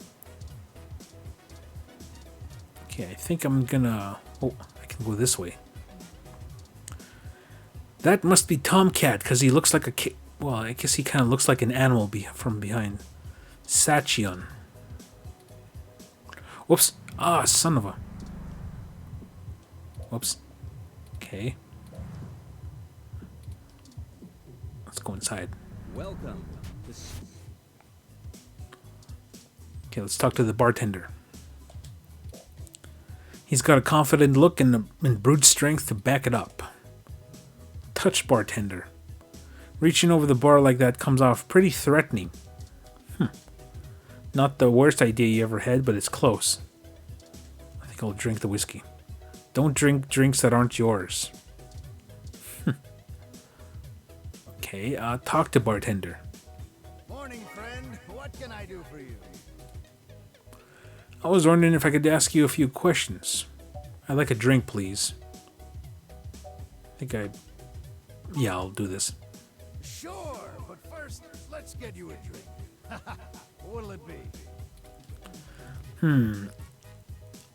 Okay, I think I'm gonna... Oh, I can go this way. That must be Tomcat, because he looks like a... Well, I guess he kind of looks like an animal from behind. Sachion. Whoops. Ah, son of a... Whoops. Okay. Let's go inside. Welcome. Okay, let's talk to the bartender. He's got a confident look and brute strength to back it up. Touch bartender. Reaching over the bar like that comes off pretty threatening. Not the worst idea you ever had, but it's close. I think I'll drink the whiskey. Don't drink drinks that aren't yours. Okay, talk to bartender. Morning, friend. What can I do for you? I was wondering if I could ask you a few questions. I'd like a drink, please. Yeah, I'll do this. Sure, but first, let's get you a drink. What'll it be?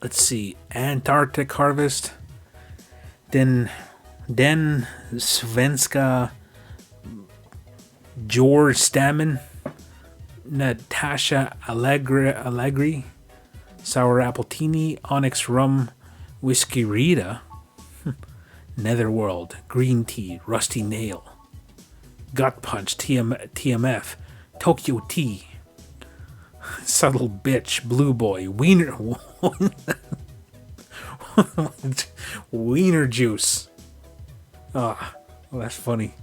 Let's see. Antarctic Harvest. Den Svenska Jor Stammen. Natasha Allegri. Sour Appletini. Onyx Rum. Whiskey Rita. Netherworld. Green Tea. Rusty Nail. Gut Punch. TMF. Tokyo Tea. Subtle Bitch. Blue Boy. Wiener Juice. Ah, well, that's funny.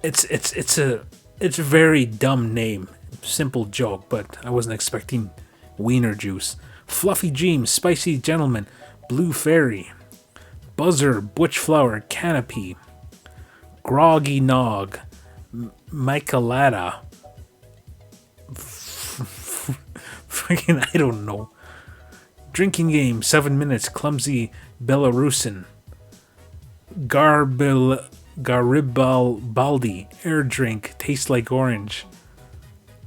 It's a very dumb name. Simple joke, but I wasn't expecting Wiener Juice. Fluffy Dreams, Spicy Gentleman, Blue Fairy, Buzzer, Butchflower, Canopy, Groggy Nog, Michelada. Freaking, I don't know. Drinking Game, 7 Minutes, Clumsy Belarusian, Garibaldi, Air Drink, Tastes Like Orange.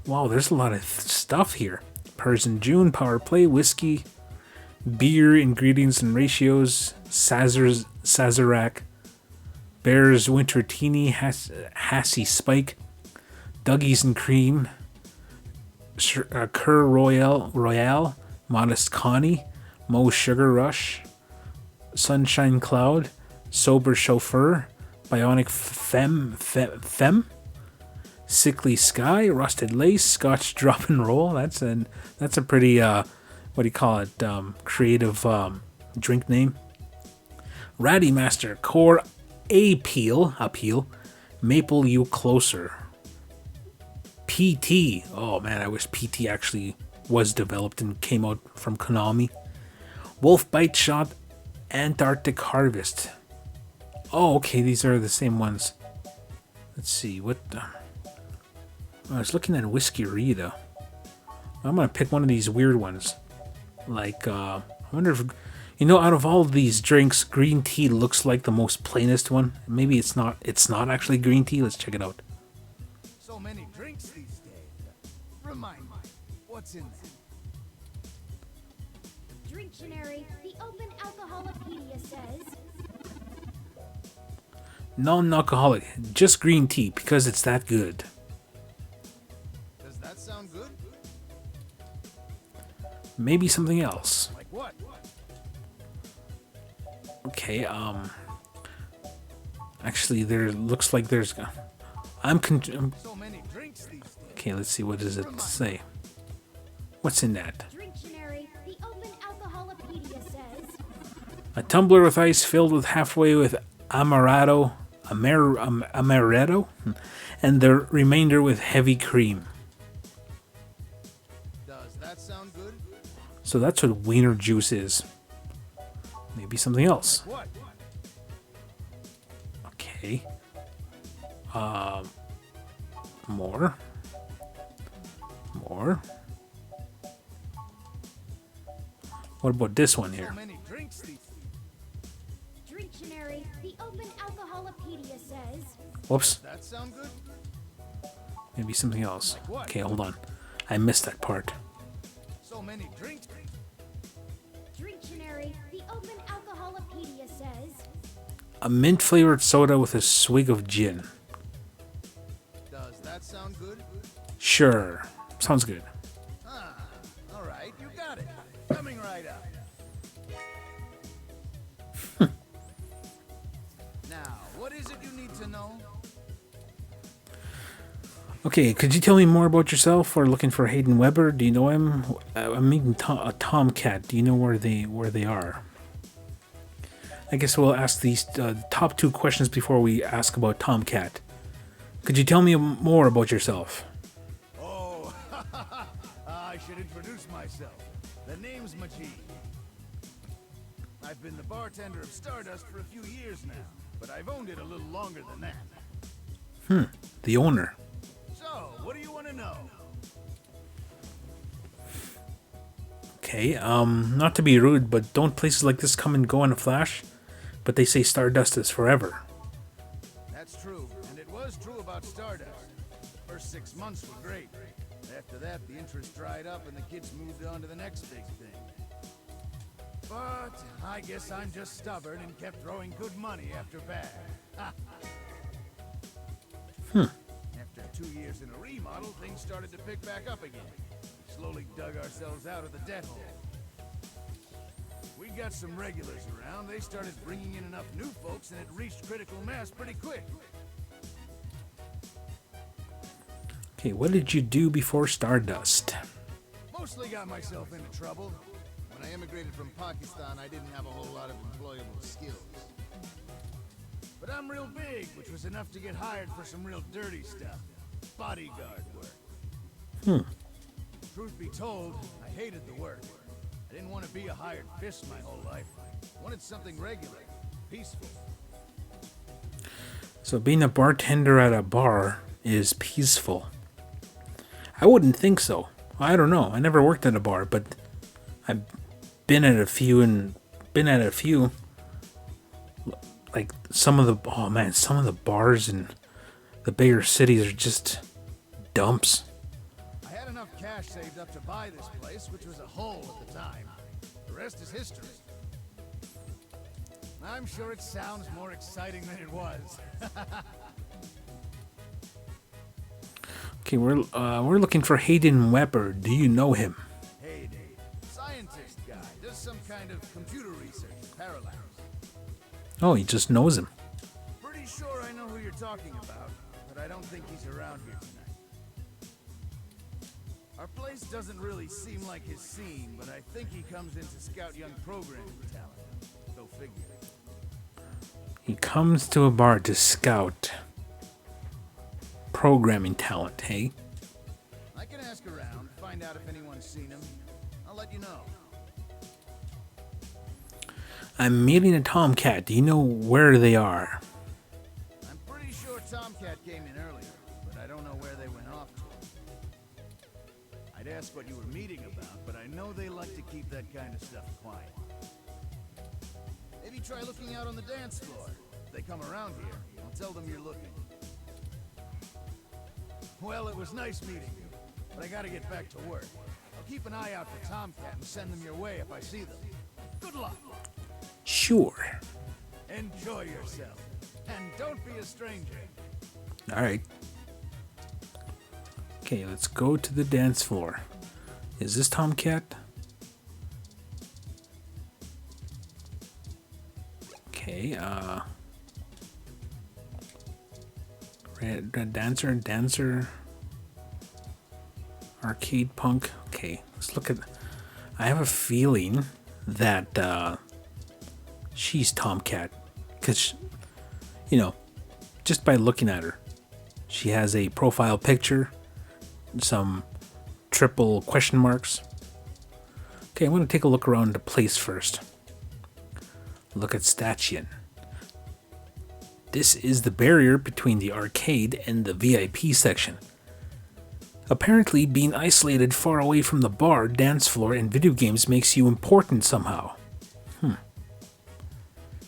Wow, there's a lot of stuff here. Persian June, Power Play, Whiskey, Beer, Ingredients and Ratios, Sazerac, Bears Winter Teeny, Hassy Spike, Dougie's and Cream, Cur Royale, Modest Connie, Moe's Sugar Rush, Sunshine Cloud, Sober Chauffeur, Bionic Femme, Sickly Sky, Rusted Lace, Scotch Drop and Roll. That's a pretty what do you call it? Creative drink name. Ratty Master, Core Appeal, Maple You Closer. PT. Oh man, I wish PT actually was developed and came out from Konami. Wolf Bite Shot, Antarctic Harvest. Oh, okay, these are the same ones. Let's see, what I was looking at Whiskey Rita. I'm gonna pick one of these weird ones. Like, I wonder if, out of all of these drinks, green tea looks like the most plainest one. Maybe it's not actually green tea. Let's check it out. So many drinks these days. Remind me, what's in there? Dictionary, the Open Alcoholopedia says... Non-alcoholic, just green tea because it's that good. Does that sound good? Maybe something else. Like what? Okay, actually there looks like there's So many drinks these days. okay, let's see, what does it say? What's in that? Dictionary, the Open Alcoholopedia says... A tumbler with ice filled with halfway with amaretto, and the remainder with heavy cream. Does that sound good? So that's what wiener juice is. Maybe something else. What? Okay. More. What about this one So here? many drinks these Dictionary, the Open Alcoholopedia says... Whoops. Does that sound good? Maybe something else. Like what? Okay, hold on. I missed that part. So many drinks. Dictionary, the Open Alcoholopedia says... A mint flavored soda with a swig of gin. Does that sound good? Sure. Sounds good. All right, you got it. Coming right up. Now, what is it you need to know? Okay, could you tell me more about yourself? We're looking for Hayden Weber. Do you know him? I'm meeting a Tomcat. Do you know where they are? I guess we'll ask these top 2 questions before we ask about Tomcat. Could you tell me more about yourself? Oh, I should introduce myself. The name's Majid. I've been the bartender of Stardust for a few years now, but I've owned it a little longer than that. The owner. So, what do you want to know? Okay, not to be rude, but don't places like this come and go in a flash? But they say Stardust is forever. That's true, and it was true about Stardust. First 6 months were great. After that, the interest dried up and the kids moved on to the next big thing. But I guess I'm just stubborn and kept throwing good money after bad. After 2 years in a remodel, things started to pick back up again. Slowly dug ourselves out of the debt hole. We got some regulars around. They started bringing in enough new folks, and it reached critical mass pretty quick. Okay, what did you do before Stardust? Mostly got myself into trouble. When I immigrated from Pakistan, I didn't have a whole lot of employable skills. But I'm real big, which was enough to get hired for some real dirty stuff. Bodyguard work. Truth be told, I hated the work. I didn't want to be a hired fist my whole life. I wanted something regular. peaceful. So being a bartender at a bar is peaceful. I wouldn't think so. I don't know. I never worked at a bar, but I've been at a few like some of the bars in the bigger cities are just dumps. I had enough cash saved up to buy this place, which was a hole at the time. The rest is history. I'm sure it sounds more exciting than it was. Okay, we're looking for Hayden Weber. Do you know him? Hey, Dave. Scientist guy. Does some kind of computer research. Parallax. Oh, he just knows him. Pretty sure I know who you're talking about, but I don't think he's around here tonight. Our place doesn't really seem like his scene, but I think he comes in to scout young programming talent. Go figure. He comes to a bar to scout programming talent, hey? I can ask around, find out if anyone's seen him. I'll let you know. I'm meeting a Tomcat. Do you know where they are? I'm pretty sure Tomcat came in earlier, but I don't know where they went off to. I'd ask what you were meeting about, but I know they like to keep that kind of stuff quiet. Maybe try looking out on the dance floor. If they come around here, I'll tell them you're looking. Well, it was nice meeting you, but I gotta get back to work. I'll keep an eye out for Tomcat and send them your way if I see them. Good luck. Sure. Enjoy yourself. And don't be a stranger. Alright. Okay, let's go to the dance floor. Is this Tomcat? Okay, Red Dancer, Arcade Punk. Okay, let's look at. I have a feeling that she's Tomcat, because just by looking at her, she has a profile picture, some triple question marks. Okay, I'm gonna take a look around the place first. Look at Statchian. This is the barrier between the arcade and the VIP section. Apparently, being isolated far away from the bar, dance floor, and video games makes you important somehow.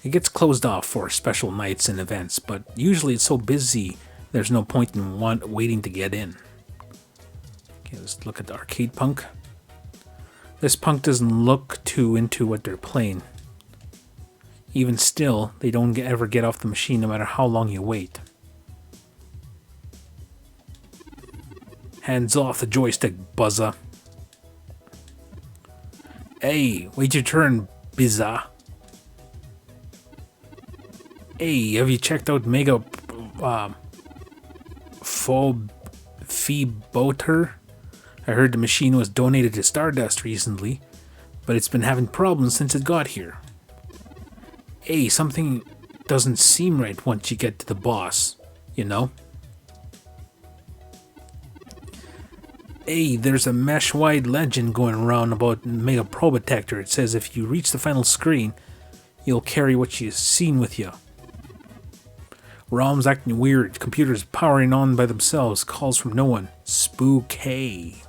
It gets closed off for special nights and events, but usually it's so busy there's no point in waiting to get in. Okay, let's look at the arcade punk. This punk doesn't look too into what they're playing. Even still, they don't ever get off the machine no matter how long you wait. Hands off the joystick, buzzer. Hey, wait your turn, bizza. Hey, have you checked out Mega Phoboter? I heard the machine was donated to Stardust recently, but it's been having problems since it got here. Hey, something doesn't seem right once you get to the boss, you know? Hey, there's a mesh-wide legend going around about Mega Probotector. It says if you reach the final screen, you'll carry what you've seen with you. ROM's acting weird, computers powering on by themselves, calls from no one. Spooky.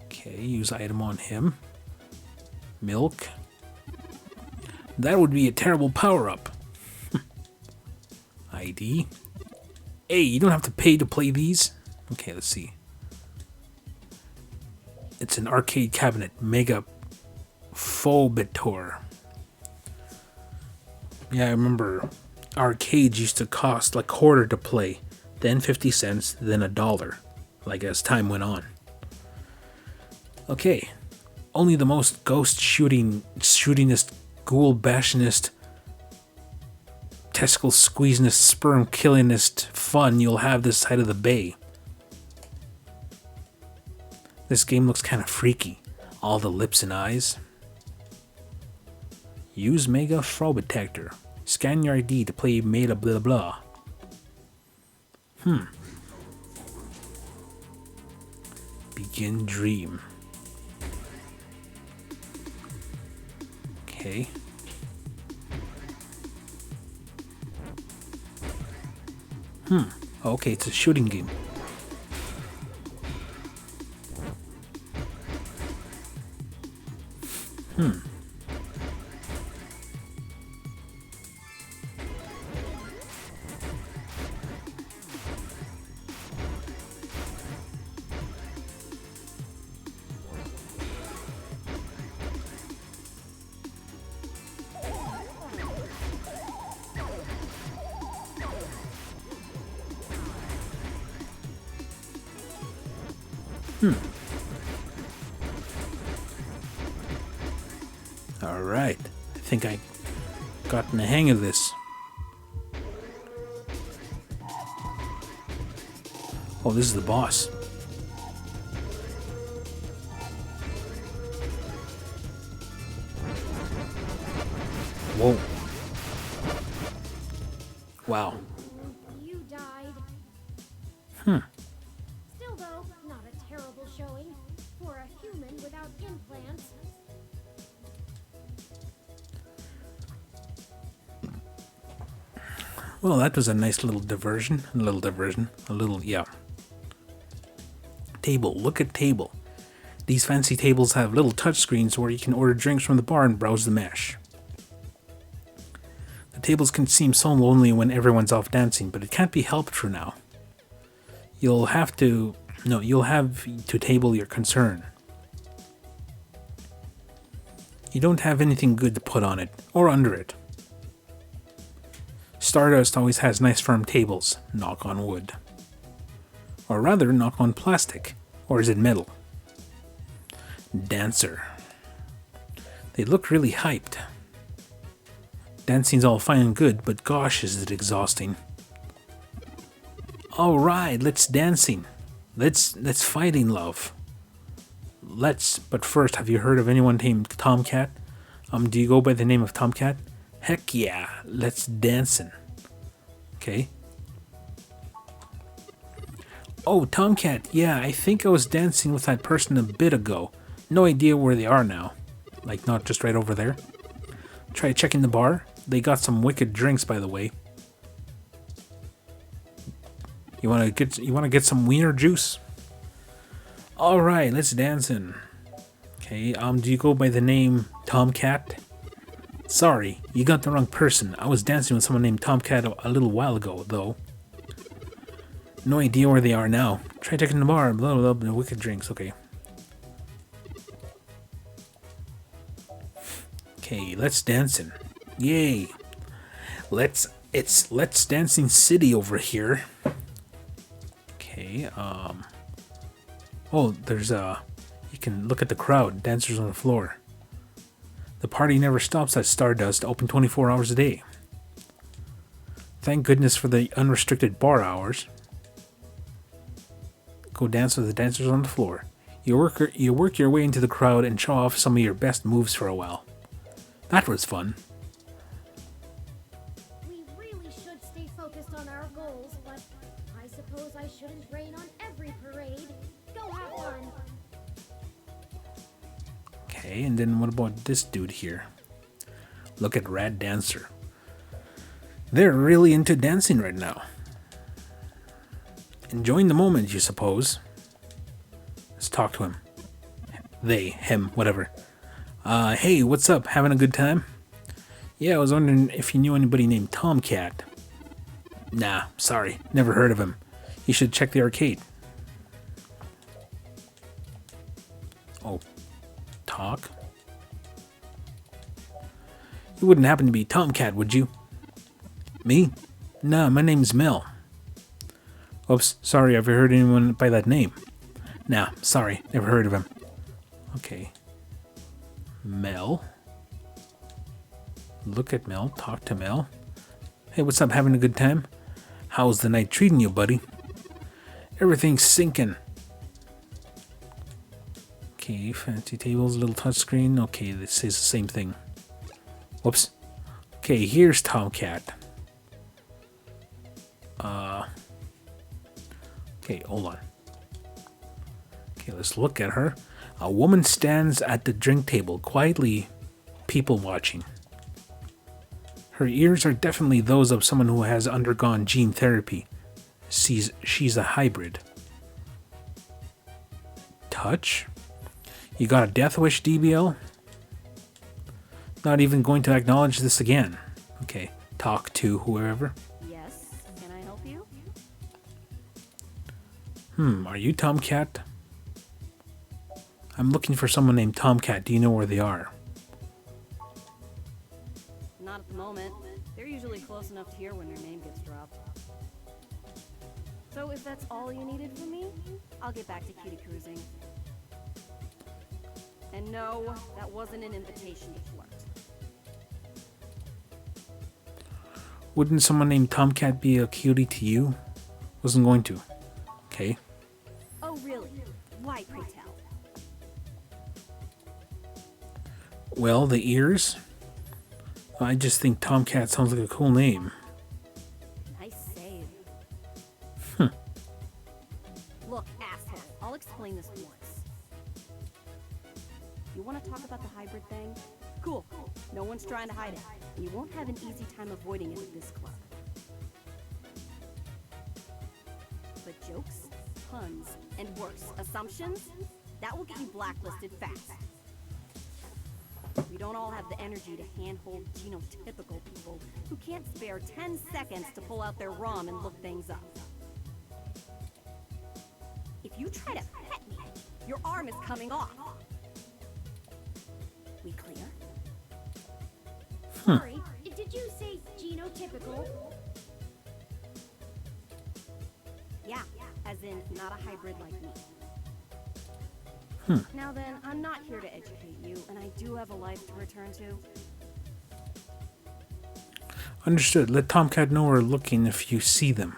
Okay, use item on him. Milk. That would be a terrible power-up. ID. Hey, you don't have to pay to play these. Okay, let's see. It's an arcade cabinet. Mega Phobitor. Yeah, I remember arcades used to cost like $1 to play, then 50 cents, then $1, like as time went on. Okay, only the most ghost shootingest, ghoul bashingest, testicle squeezingest, sperm killingest fun you'll have this side of the bay. This game looks kind of freaky. All the lips and eyes. Use Mega Probotector. Scan your ID to play Meta blah blah. Begin dream. Okay. Okay, it's a shooting game. Alright. I think I gotten the hang of this. Oh, this is the boss. Whoa. Wow. You died. Hmm. Still, though, not a terrible showing for a human without implants. Well, that was a nice little diversion. Yeah. Table. Look at table. These fancy tables have little touchscreens where you can order drinks from the bar and browse the mesh. The tables can seem so lonely when everyone's off dancing, but it can't be helped for now. You'll have to table your concern. You don't have anything good to put on it, or under it. Stardust always has nice firm tables, knock on wood. Or rather, knock on plastic. Or is it metal? Dancer. They look really hyped. Dancing's all fine and good, but gosh is it exhausting. Alright, let's dancing. Let's fighting, love. But first, have you heard of anyone named Tomcat? Do you go by the name of Tomcat? Heck yeah, let's dancing. Okay. Oh, Tomcat, yeah, I think I was dancing with that person a bit ago. No idea where they are now. Like, not just right over there. Try checking the bar. They got some wicked drinks, by the way. You wanna get some wiener juice? Alright, let's dancing. Okay, do you go by the name Tomcat? Sorry, you got the wrong person. I was dancing with someone named Tomcat a little while ago, though. No idea where they are now. Try checking the bar. Blah, blah, blah, wicked drinks. Okay. Okay, let's dancing. Yay. Let's dancing city over here. Okay, oh, there's you can look at the crowd, dancers on the floor. The party never stops at Stardust, open 24 hours a day. Thank goodness for the unrestricted bar hours. Go dance with the dancers on the floor. You work your way into the crowd and show off some of your best moves for a while. That was fun. We really should stay focused on our goals, but I suppose I shouldn't rain on every parade. Go have fun. Okay, and then what about this dude here? Look at Rad Dancer. They're really into dancing right now. Enjoying the moment, you suppose. Let's talk to him. They, him, whatever. Hey, what's up? Having a good time? Yeah, I was wondering if you knew anybody named Tomcat. Nah, sorry, never heard of him. You should check the arcade. Oh, talk? You wouldn't happen to be Tomcat, would you? Me? Nah, my name's Mel. Oops, sorry, have you heard anyone by that name? Nah, sorry, never heard of him. Okay. Mel. Look at Mel, talk to Mel. Hey, what's up, having a good time? How's the night treating you, buddy? Everything's sinking. Okay, fancy tables, little touchscreen. Okay, this says the same thing. Whoops. Okay, here's Tomcat. Okay, hold on. Okay, let's look at her. A woman stands at the drink table, quietly people watching. Her ears are definitely those of someone who has undergone gene therapy. she's a hybrid. Touch? You got a death wish, DBL? Not even going to acknowledge this again. Okay, talk to whoever. Yes, can I help you? Are you Tomcat? I'm looking for someone named Tomcat. Do you know where they are? Not at the moment. They're usually close enough to hear when their name gets dropped. So if that's all you needed from me, I'll get back to cutie cruising. And no, that wasn't an invitation to flirt. Wouldn't someone named Tomcat be a cutie to you? Wasn't going to. Okay. Oh really? Why, pray tell? Well, the ears? I just think Tomcat sounds like a cool name. Nice save. Look, asshole, I'll explain this once. You want to talk about the hybrid thing? Cool. No one's trying to hide it. And you won't have an easy time avoiding it at this club. But jokes, puns, and worse, assumptions, that will get you blacklisted fast. We don't all have the energy to handhold genotypical people who can't spare 10 seconds to pull out their ROM and look things up. If you try to pet me, your arm is coming off. We clear? Sorry, did you say genotypical? Yeah, as in not a hybrid like me. Now then, I'm not here to educate you, and I do have a life to return to. Understood. Let Tomcat know we're looking if you see them.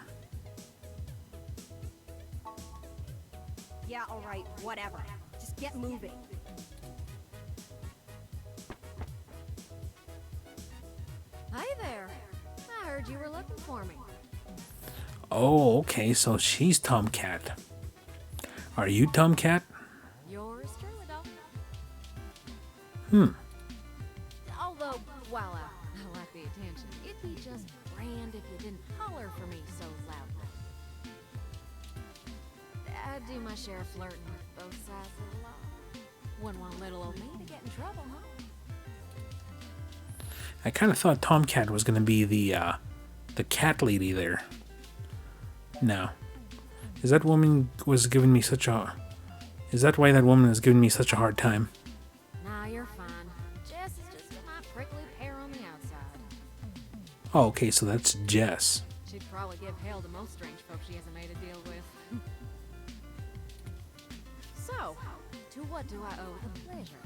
Yeah, alright, whatever. Just get moving. Hi there. I heard you were looking for me. Oh, okay, so she's Tomcat. Are you Tomcat? Yours truly, though. Although, while I like the attention, it'd be just grand if you didn't holler for me so loudly. I do my share of flirting with both sides of the law. Wouldn't want little old me to get in trouble, huh? I kind of thought Tomcat was going to be the cat lady there. No. Is that woman was giving me such a... Is that why that woman is giving me such a hard time? Nah, you're fine. Jess is just my prickly pear on the outside. Oh, okay, so that's Jess. She'd probably give hell to most strange folks she hasn't made a deal with. So, to what do I owe the pleasure?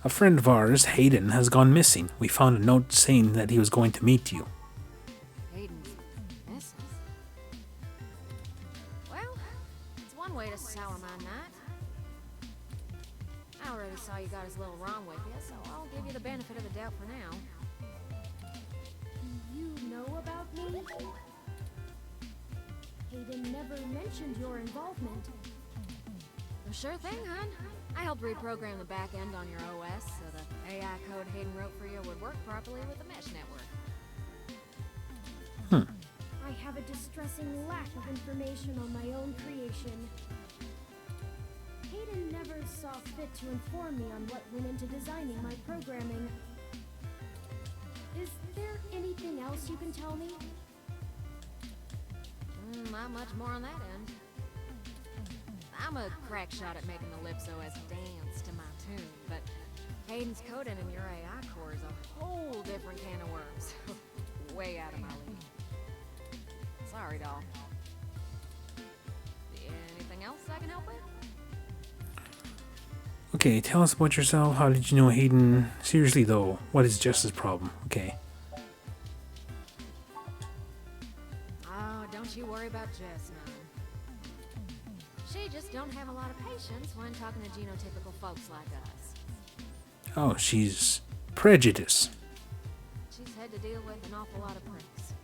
A friend of ours, Hayden, has gone missing. We found a note saying that he was going to meet you. Hayden's misses. Well, it's one way to sour my night. I already saw you got his little ROM with you, so I'll give you the benefit of the doubt for now. You know about me? Hayden never mentioned your involvement. Well, sure thing, hon. I helped reprogram the back end on your OS so the AI code Hayden wrote for you would work properly with the mesh network. I have a distressing lack of information on my own creation. Hayden never saw fit to inform me on what went into designing my programming. Is there anything else you can tell me? Not much more on that end. I'm a crack shot at making the Lips OS dance to my tune, but Hayden's coding in your AI core is a whole different can of worms. Way out of my league. Sorry, doll. Anything else I can help with? Okay, tell us about yourself. How did you know Hayden? Seriously though, what is Jess's problem? Okay. Oh, don't you worry about Jess, man. She just don't have a lot of patience when talking to genotypical folks like us. Oh, she's prejudiced. She's had to deal with an awful lot of pricks.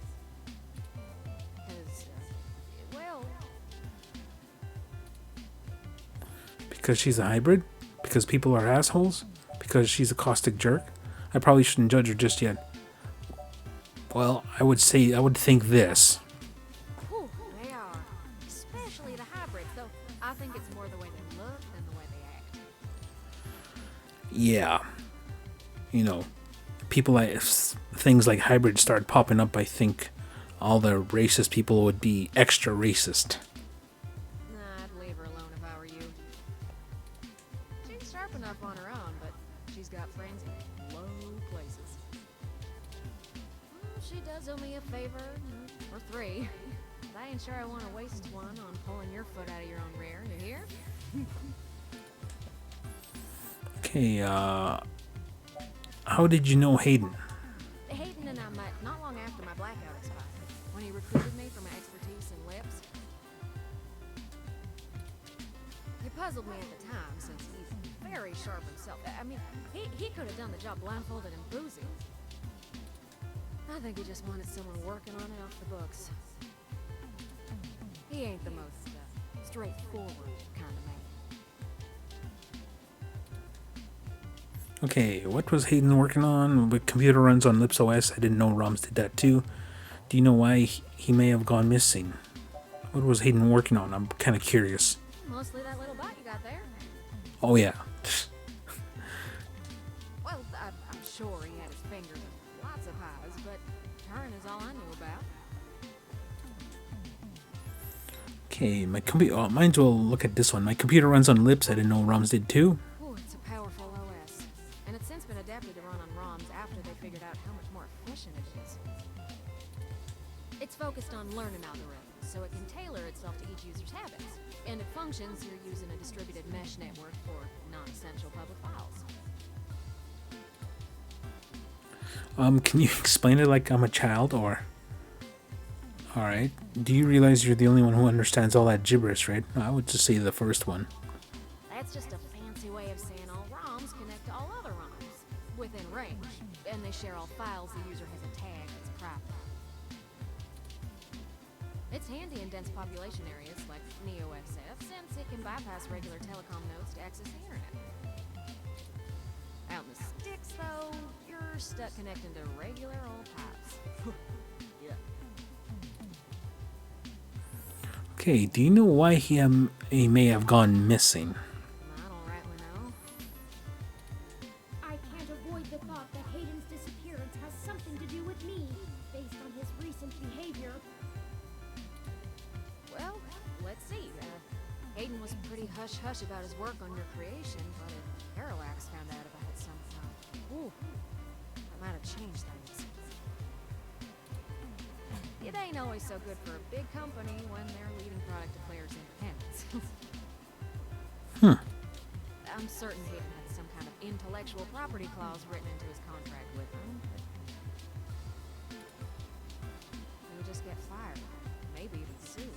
Because she's a hybrid? Because people are assholes? Because she's a caustic jerk? I probably shouldn't judge her just yet. Well, I would think this. Whew, they are. Especially the hybrids, though I think it's more the way they look than the way they act. Yeah. You know, people like things like hybrids start popping up, I think all the racist people would be extra racist. Nah, I'd leave her alone if I were you. She's sharp enough on her own, but she's got friends in low places. Well, she does owe me a favor, or three. But I ain't sure I want to waste one on pulling your foot out of your own rear, you hear? Okay, how did you know Hayden? Hayden and I met not long after my blackout expired, when he recruited me for my expertise in lips. He puzzled me at the time, since he's very sharp himself. I mean, he could have done the job blindfolded and boozy. I think he just wanted someone working on it off the books. He ain't the most straightforward kind of man. Okay, what was Hayden working on? The computer runs on Lips OS. I didn't know ROMs did that too. Do you know why he may have gone missing? What was Hayden working on? I'm kind of curious. Mostly that little bot you got there. Oh yeah. Well, I'm sure he had his fingers in lots of pies, but turn is all I knew about. Okay, my computer. Oh, might as well look at this one. My computer runs on Lips. I didn't know ROMs did too. Ooh, it's a powerful OS. And it's since been adapted to run on ROMs after they figured out how much more efficient it is. It's focused on learning algorithms, so it can tailor itself to each user's habits. And it functions you're using a distributed mesh network for non-essential public files. Can you explain it like I'm a child, or? Alright. Do you realize you're the only one who understands all that gibberish, right? I would just say the first one. That's just a fancy way of saying all ROMs connect to all other ROMs within range, and they share all files the user has a tag that's private. It's handy in dense population areas like NeoXF, since it can bypass regular telecom nodes to access the internet. Out in the sticks, though, you're stuck connecting to regular old pipes. Yeah. Okay, do you know why he may have gone missing? I don't rightly know. I can't avoid the thought that Hayden's disappearance has something to do with me, based on his recent behavior. Well, let's see. Hayden was pretty hush-hush about his work on your creation, but if Parallax found out about it somehow, ooh, that might have changed things. It ain't always so good for a big company when their leading product declares independence. I'm certain Hayden had some kind of intellectual property clause written into his contract with them. He would just get fired, maybe even sued.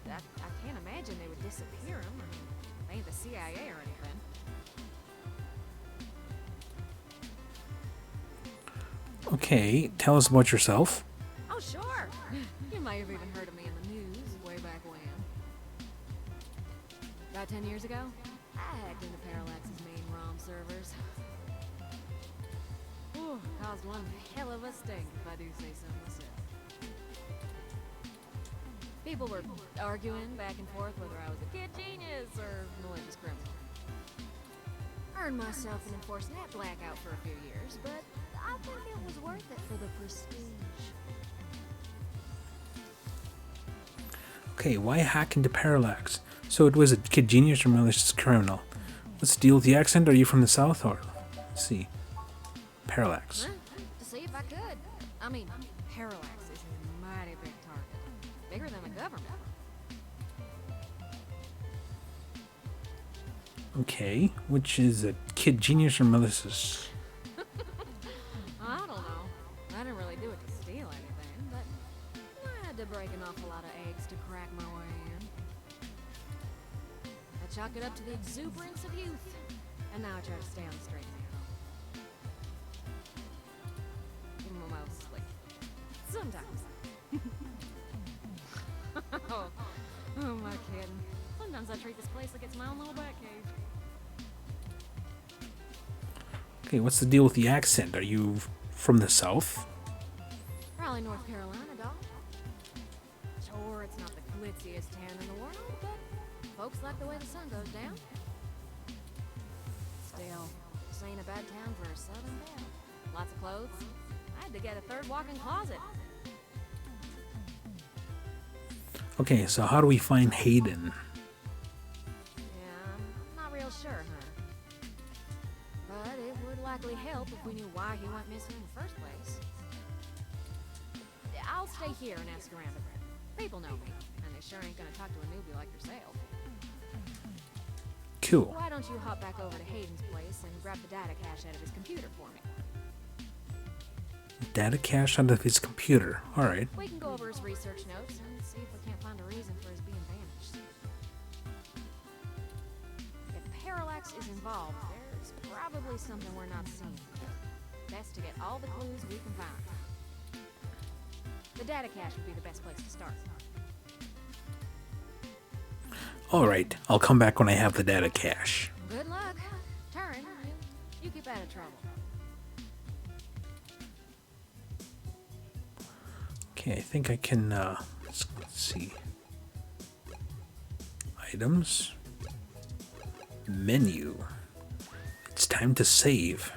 I can't imagine they would disappear him. I mean, they ain't the CIA or anything. Okay, tell us about yourself. Oh, sure. You might have even heard of me in the news way back when. About 10 years ago, I hacked into Parallax's main ROM servers. Ooh, caused one hell of a stink, if I do say so myself. People were arguing back and forth whether I was a kid genius or malicious criminal. Earned myself an enforced net blackout for a few years, but I think it was worth it for the prestige. Okay, why hack into Parallax? So it was a kid genius or malicious criminal? What's the deal with the accent? Are you from the South, or? Let's see. Parallax. Huh? To see if I could. I mean, Parallax is a mighty big target. Bigger than the government. Okay, which is a kid genius or malicious? I don't know. I didn't really do it to steal anything, but I had to break an awful lot of eggs to crack my way in. I chalk it up to the exuberance of youth, and now I try to stay on the straight and narrow. Mostly. Sometimes. Oh, am I kidding? Sometimes I treat this place like it's my own little bat cave. Okay, what's the deal with the accent? Are you From the south? Raleigh, North Carolina, dog. Sure, it's not the glitziest town in the world, but folks like the way the sun goes down. Still, this ain't a bad town for a southern belle. Lots of clothes. I had to get a third walk-in closet. Okay, so how do we find Hayden? Yeah, I'm not real sure, huh? But it would likely help if we knew why he went missing in the first place. I'll stay here and ask around a bit. People know me, and they sure ain't gonna talk to a newbie like yourself. Cool. Why don't you hop back over to Hayden's place and grab the data cache out of his computer for me? Data cache out of his computer. Alright. We can go over his research notes and see if we can't find a reason for his being vanished. If Parallax is involved, there's probably something we're not seeing. Best to get all the clues we can find. The data cache would be the best place to start. Alright, I'll come back when I have the data cache. Good luck. Turn, you keep out of trouble. Okay, I think I can, let's see. Items. Menu. It's time to save.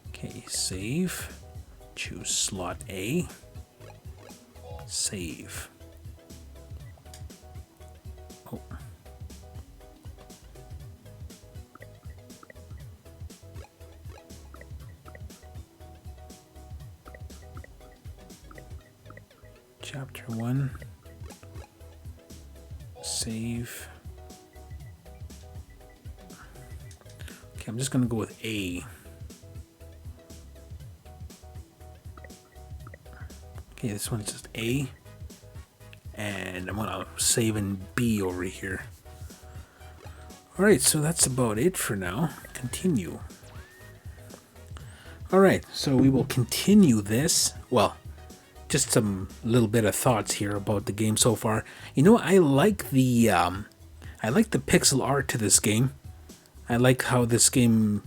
Okay, save. Choose slot A. Save. Oh. Chapter 1. Save. Okay, I'm just gonna go with A. Okay, this one's just A. And I'm gonna save in B over here. Alright, so that's about it for now. Continue. Alright, so we will continue this. Well, just some little bit of thoughts here about the game so far. You know, I like the pixel art to this game. I like how this game,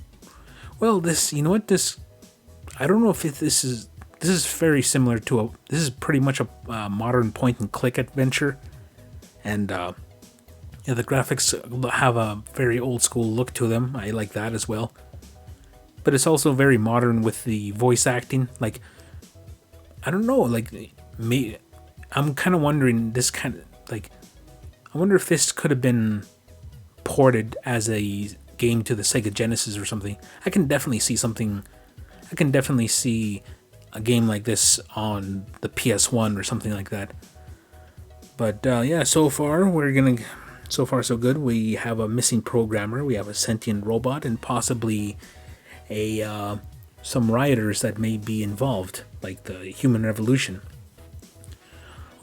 well, this, you know what, this, I don't know if this is very similar to this is pretty much a modern point and click adventure. And yeah, the graphics have a very old school look to them. I like that as well. But it's also very modern with the voice acting. Like, I don't know, like, I'm kind of wondering this kind of, like, I wonder if this could have been ported as a game to the Sega Genesis or something. I can definitely see a game like this on the PS1 or something like that. But yeah, so far so far so good. We have a missing programmer, we have a sentient robot, and possibly some rioters that may be involved, like the human revolution.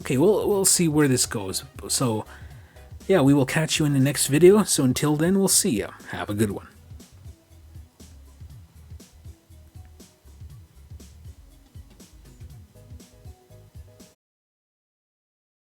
Okay, we'll see where this goes. So yeah, we will catch you in the next video. So until then, we'll see ya. Have a good one.